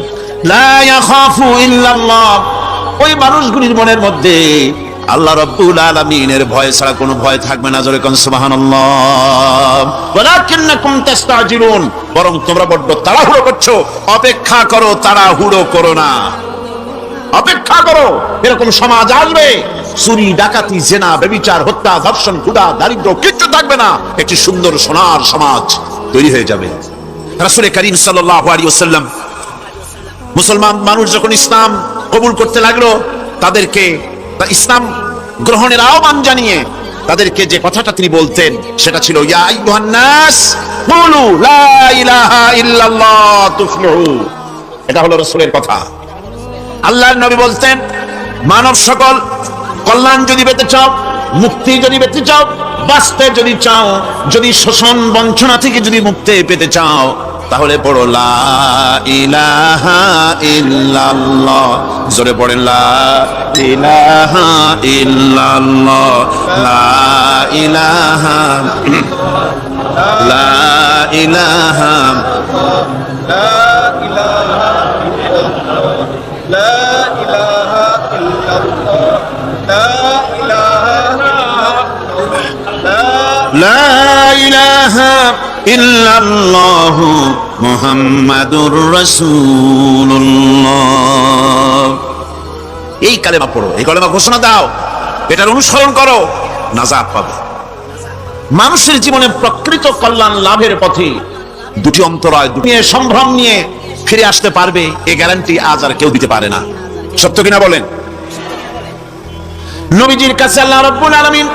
লা ইয়াখাফু ইল্লাল্লাহ, ওই মানুষগুলির মনের মধ্যে আল্লাহ রাব্বুল আলামিনের ভয় ছাড়া কোনো ভয় থাকবে না। জোরে কোন সুবহানাল্লাহ। ওয়ালাকিন্নাকুম তাস্তাজিলুন, বরং তোমরা বড্ড তাড়াহুড়ো করছো। অপেক্ষা করো, তাড়াহুড়ো করো না, অপেক্ষা করো। এরকম সমাজ আসবে, চুরি, ডাকাতি, জেনা, ব্যভিচার, হত্যা, ধর্ষণ, ক্ষুধা, দারিদ্র কিচ্ছু থাকবে না। একটি সুন্দর সোনার সমাজ তৈরি হয়ে যাবে। রাসূল করিম সাল্লাল্লাহু আলাইহি ওয়াসাল্লাম মুসলমান মানুষ যখন ইসলাম কবুল করতে লাগলো, তাদেরকে ইসলাম গ্রহণের আহ্বান জানিয়ে তাদেরকে যে কথাটা তিনি বলতেন সেটা ছিল, ইয়া আইয়ুহান নাস কুলু লা ইলাহা ইল্লাল্লাহ তুফলিহু। এটা হলো রাসূলের কথা। আল্লাহর নবী বলতেন, মানব সকল কল্যাণ যদি পেতে চাও, মুক্তি যদি পেতে চাও, বাঁচতে যদি চাও, যদি শোষণ বঞ্চনা থেকে যদি মুক্তি পেতে চাও, তাহলে পড়ো লা ইলাহা ইল্লাল্লাহ, জোরে পড়েন লা ইলাহা ইল্লাল্লাহ, লা ইলাহা লা ইলাহা লা ইলাহা ইল্লাল্লাহ মুহাম্মাদুর রাসূলুল্লাহ। এই কালেমা পড়ো, এই কালেমা ঘোষণা দাও, এটার অনুসরণ করো, নাজাত পাবে। মানুষের জীবনে প্রকৃত কল্যাণ লাভের পথে দুটি অন্তরায়, দুটি সম্ভ্রম নিয়ে ফিরে আসতে পারবে, এই গ্যারান্টি আজ আর কেউ দিতে পারে না। সত্য কিনা বলেন? নবীজির কাছে আল্লাহ রাব্বুল আলামিন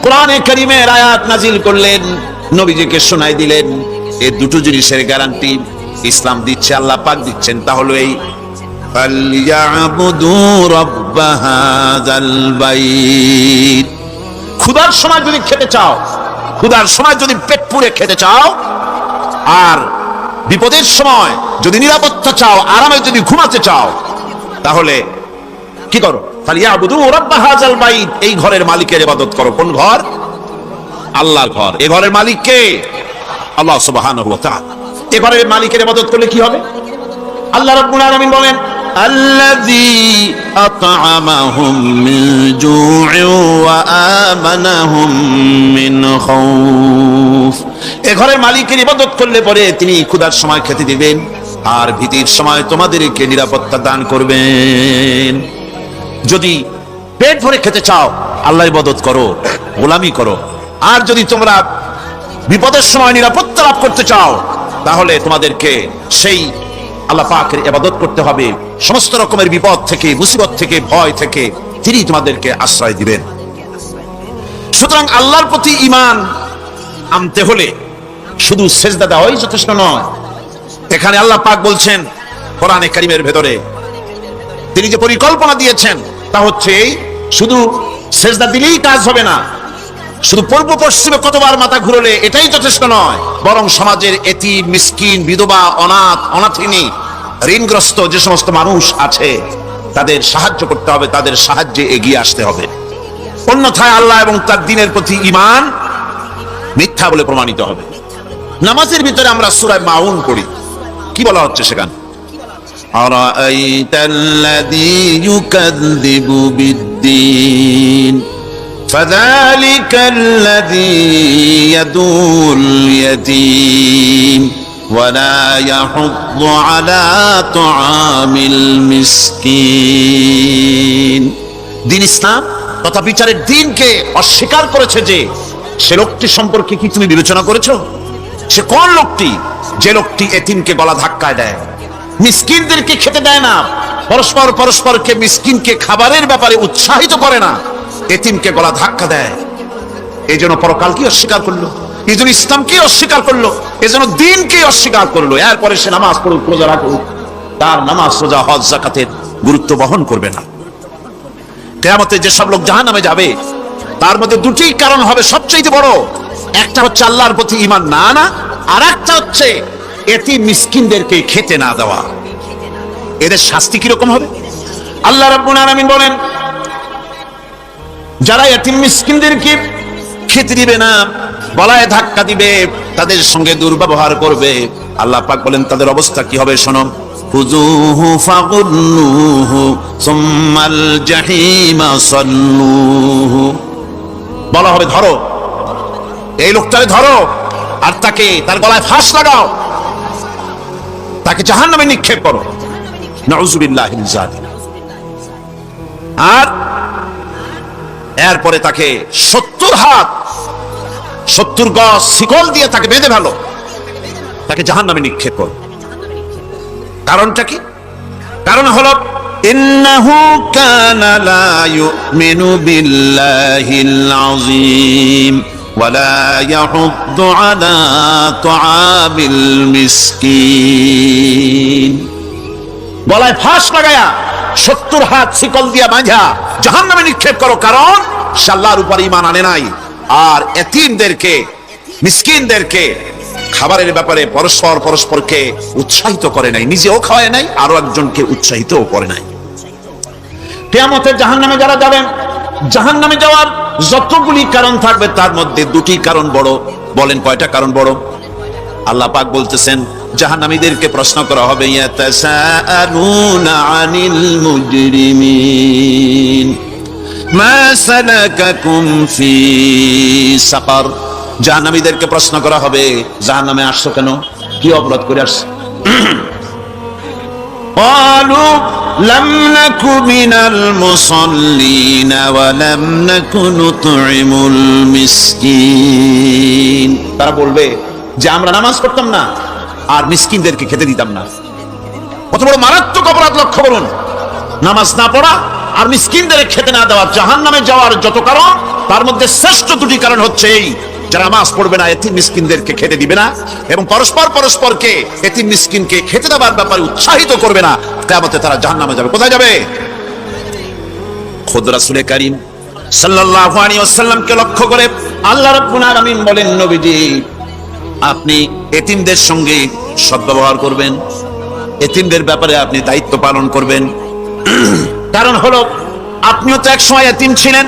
কোরআনে কারীমের আয়াত নাজিল করলেন, নবীজিকে শোনাই দিলেন। এই দুটো জিনিসের গ্যারান্টি ইসলাম দিচ্ছে, আল্লাহ পাক দিচ্ছেন। তাহলে এই ফালইয়াবুদু রাব্ব হাযাল বাইত, ক্ষুধার সময় যদি খেতে চাও, ক্ষুধার সময় যদি পেট পুরে খেতে চাও, আর বিপদের সময় যদি নিরাপত্তা চাও, আরামে যদি ঘুমাতে চাও, তাহলে কি করো? ফালইয়াবুদু রাব্ব হাযাল বাইত, এই ঘরের মালিকের ইবাদত করো। কোন ঘর? আল্লাহর ঘর। এই ঘরের মালিক কে? আল্লাহ সুবহানাহু ওয়া তাআলা। এই ঘরের মালিকের ইবাদত করলে কি হবে? আল্লাহ রাব্বুল আলামিন বলেন, আল্লাযী আত'আমাহুম মিন জু'ইন ওয়া আমানাহুম মিন খাউফ। এই ঘরের মালিকের ইবাদত করলে পরে তিনি ক্ষুধার সময় খেতে দিবেন, আর ভীতির সময় তোমাদেরকে নিরাপত্তা দান করবেন। যদি পেট ভরে খেতে চাও, আল্লাহর ইবাদত করো, গোলামি করো। আর যদি তোমরা বিপদের সময় নিরাপত্তা লাভ করতে চাও, তাহলে তোমাদেরকে সেই আল্লাহ পাকের ইবাদত করতে হবে। সমস্ত রকমের বিপদ থেকে, মুসিবত থেকে, ভয় থেকে তিনি তোমাদেরকে আশ্রয় দিবেন। সুতরাং আল্লাহর প্রতি ঈমান আনতে হলে শুধু সেজদা দেওয়াই যথেষ্ট নয়। এখানে আল্লাহ পাক বলছেন কোরআনে কারীমের ভেতরে, তিনি যে পরিকল্পনা দিয়েছেন তা হচ্ছে শুধু সেজদা দিলেই কাজ হবে না, শুধু পূর্ব পশ্চিমে কতবার মাথা ঘুরলে এটাই যথেষ্ট নয়, বরং সমাজের এতিম, মিসকিন, বিধবা, অনাথ, অনাথিনী, ঋণগ্রস্ত যে সমস্ত মানুষ আছে তাদের সাহায্য করতে হবে, তাদের সাহায্যে এগিয়ে আসতে হবে। অন্যথায় আল্লাহ এবং তার দ্বীনের প্রতি ঈমান মিথ্যা বলে প্রমাণিত হবে। নামাজের ভিতরে আমরা সূরা মাউন পড়ি, কি বলা হচ্ছে সেখানে? আরাআইতাল্লাযী ইউকাযযিবু বিদ্দীন فذلك الذي يدعو اليتيم ولا يحض على طعام المسكين। দিন ইসলাম তথা বিচারের দিনকে অস্বীকার করেছে যে সে লোকটি সম্পর্কে কি তুমি বিবেচনা করেছো? সে কোন লোকটি? যে লোকটি এতিমকে গলা ধাক্কায় দেয়, মিসকিনদেরকে খেতে দেয় না, পরস্পরকে মিসকিনকে খাবারের ব্যাপারে উৎসাহিত করে না, এতিমকে গলা ধাক্কা দেয়। এই জন্য পরকালকে অস্বীকার করলো, এই জন্য ইসলামকে অস্বীকার করলো, এই জন্য দিনকে অস্বীকার করলো। এরপরে সে নামাজ পড়ুক, রোজা রাখুক, তার নামাজ, রোজা, হজ, যাকাতের গুরুত্ব বহন করবে না। কিয়ামতে যেসব লোক জাহান্নামে যাবে তার মধ্যে দুটি কারণ হবে সবচেয়ে বড়। একটা হচ্ছে আল্লাহর প্রতি ঈমান না আনা, আর একটা হচ্ছে এতিম মিসকিনদেরকে খেতে না দেওয়া। এদের শাস্তি কিরকম হবে? আল্লাহ রাব্বুল আলামিন বলেন, যারা এতিম মিসকিনদেরকে খেতে দিবে না, গলায় ধাক্কা দিবে, তাদের সঙ্গে দুর্ব্যবহার করবে, আল্লাহ পাক বলেন তাদের অবস্থা কি হবে শোনো। খুযুহু ফাগুল্লুহু সুম্মাল জাহিমা সাল্লুহু। বলা হবে ধরো, এই লোকটাকে ধরো, আর তাকে তার গলায় ফাঁস লাগাও, তাকে জাহান্নামে নিক্ষেপ করো। নাউযুবিল্লাহি মিন যালিক। আর এরপরে তাকে 70 হাত 70 গজ শিকল দিয়ে তাকে বেঁধে ফেলো, তাকে জাহান্নামে নিক্ষেপ করো। কারণটা কি? কারণ হলো ইন্নাহু কানা লা ইউমিনু বিল্লাহিল আযীম ওয়া লা ইয়াহুদ্দু আলা তুআমিল মিসকিন। গলায় ফাঁস লাগায়া 70 হাত শিকল দিয়া বাঁধা জাহান্নামে নিক্ষেপ করো, কারণ সে আল্লাহর উপর ঈমান আনে নাই। আর এতিমদেরকে, মিসকিনদেরকে খাবারের ব্যাপারে পরস্পরকে উৎসাহিত করে নাই, নিজেও খাওয়ায় নাই, আরো একজনকে উৎসাহিতও করে নাই। কিয়ামতে জাহান্নামে যারা যাবেন, জাহান্নামে যাওয়ার যতগুলি কারণ থাকবে তার মধ্যে দুটি কারণ বড়। বলেন কয়টা কারণ বড়? আল্লাহ পাক বলতেছেন জাহান্নামীদেরকে প্রশ্ন করা হবে, ইয়াতাসাআলুনা আনিল মুজরিমিন মা সালাকাকুম ফি সাকার। জাহান্নামীদেরকে প্রশ্ন করা হবে, জাহান্নামে আসছো কেন, কি অপরাধ করে আসছো? قالوا لم نك من المصلين ولم نك نطعم المسكين। তারা বলবে যে আমরা নামাজ পড়তাম না আর মিসকিনদেরকে খেতে দিতাম না। কত বড় মারাত্মক অপরাধ লক্ষ্য করুন, নামাজ না পড়া আর মিসকিনদের খেতে না দেওয়া। জাহান্নামে যাওয়ার যত কারণ তার মধ্যে শ্রেষ্ঠ দুটি কারণ হচ্ছে এই, যারা নামাজ পড়বে না, এতিম মিসকিনদেরকে খেতে দিবে না, এবং পরস্পরকে এতিম মিসকিনকে খেতে দেওয়ার ব্যাপারে উৎসাহিত করবে না। কিয়ামতে তারা জাহান্নামে যাবে। কোথায় যাবে? খুদ রাসূল কারীম সাল্লাল্লাহু আলাইহি ওয়াসাল্লামকে লক্ষ্য করে আল্লাহ রাব্বুল আলামিন বলেন, নবীজি আপনি এতিমদের সঙ্গে সদ্ব্যবহার করবেন, এতিমদের ব্যাপারে আপনি দায়িত্ব পালন করবেন। কারণ হলো আপনিও তো একসময় এতিম ছিলেন,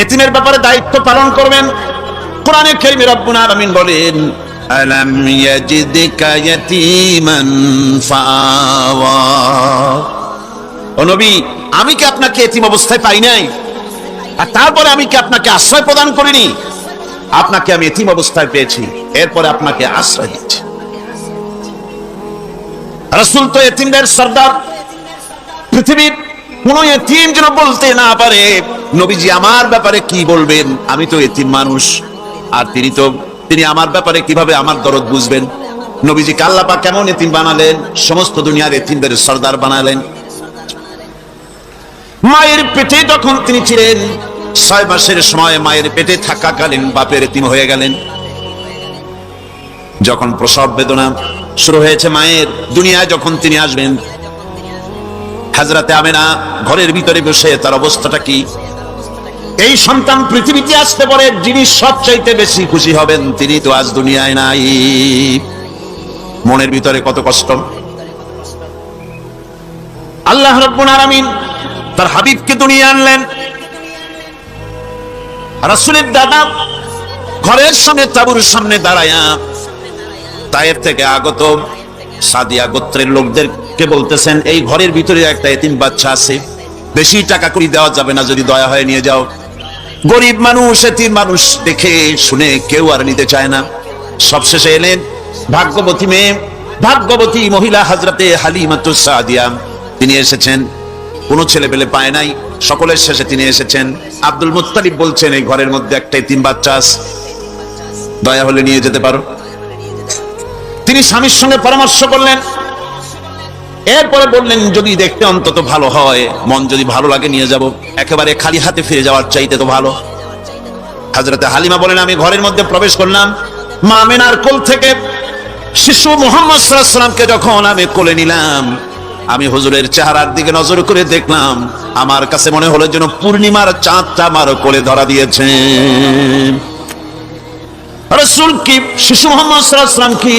এতিমের ব্যাপারে দায়িত্ব পালন করবেন। কোরআনে কারীমে রব্বুল আলামিন বলেন, আলাম ইয়াজিদকা ইয়াতীমান ফাআওয়া। ও নবী, আমি কি আপনাকে এতিম অবস্থায় পাই নাই? আর তারপরে আমি কি আপনাকে আশ্রয় প্রদান করিনি? আপনাকে আমি এতিম অবস্থায় পেয়েছি, এরপরে আপনাকে আশ্রয় দিচ্ছি। রাসূল তো এতিমদের সর্দার। পৃথিবীর কোন এতিম যেন বলতে না পারে নবীজি আমার ব্যাপারে কি বলবেন, আমি তো এতিম মানুষ, আর তিনি আমার ব্যাপারে কিভাবে আমার দরদ বুঝবেন। নবীজিকে আল্লাহ পাক কেমন এতিম বানালেন, সমস্ত দুনিয়ার এতিমদের সর্দার বানালেন। মায়ের পেটে যখন তিনি ছিলেন, 6 মাসের সময় মায়ের পেটে থাকাকালীন বাপের এতিম হয়ে গেলেন। যখন প্রসব বেদনা শুরু হয়েছে মায়ের, দুনিয়ায় যখন তিনি আসবেন, হযরতে আমেনা ঘরের ভিতরে বসে তার অবস্থাটা কি? এই সন্তান পৃথিবীতে আসতে পারে, যিনি সবচাইতে বেশি খুশি হবেন তিনি তো আজ দুনিয়ায় নাই। মনের ভিতরে কত কষ্ট। আল্লাহ রাব্বুল আলামিন তার হাবিবকে দুনিয়া আনলেন। রাসূলের দাদা ঘরের সামনে তাঁবুর সামনে দাঁড়ায়া তায়েফ থেকে আগত সাদিয়া গোত্রের লোকদেরকে বলতেছেন, এই ঘরের ভিতরে একটা এতিম বাচ্চা আছে, বেশি টাকা করি দেওয়া যাবে না, যদি দয়া হয় নিয়ে যাও। গরিব মানুষ, এতিম মানুষ দেখে শুনে কেউ আর নিতে চায় না। সবশেষে এলেন ভাগ্যবতী মেয়ে, ভাগ্যবতী মহিলা হযরতে হালিমাতুস সাদিয়া। তিনি এসেছেন, কোনো ছেলে পেলে পায় নাই, সকলের শেষে তিনি এসেছেন। আব্দুল মুত্তালিব বলছেন, এই ঘরের মধ্যে একটা এতিম বাচ্চা আছে, দয়া হলে নিয়ে যেতে পারো। তিনি স্বামীর সঙ্গে পরামর্শ করলেন, এরপরে বললেন যদি দেখতে অন্তত ভালো হয়, মন যদি ভালো লাগে নিয়ে যাব, একেবারে খালি হাতে ফিরে যাওয়ার চাইতে তো ভালো। হযরতে হালিমা বলেন, আমি ঘরের মধ্যে প্রবেশ করলাম, মা আমিনার কোল থেকে শিশু মুহাম্মদ সাল্লাল্লাহু আলাইহি ওয়াসাল্লামকে যখন আমি কোলে নিলাম, আমি হুজুরের চেহারার দিকে নজর করে দেখলাম, আমার কাছে মনে হলো যেন পূর্ণিমার চাঁদটা আমার কোলে ধরা দিয়েছে। রাসূল কি শিশু মুহাম্মদ সাল্লাল্লাহু আলাইহি ওয়াসাল্লাম কি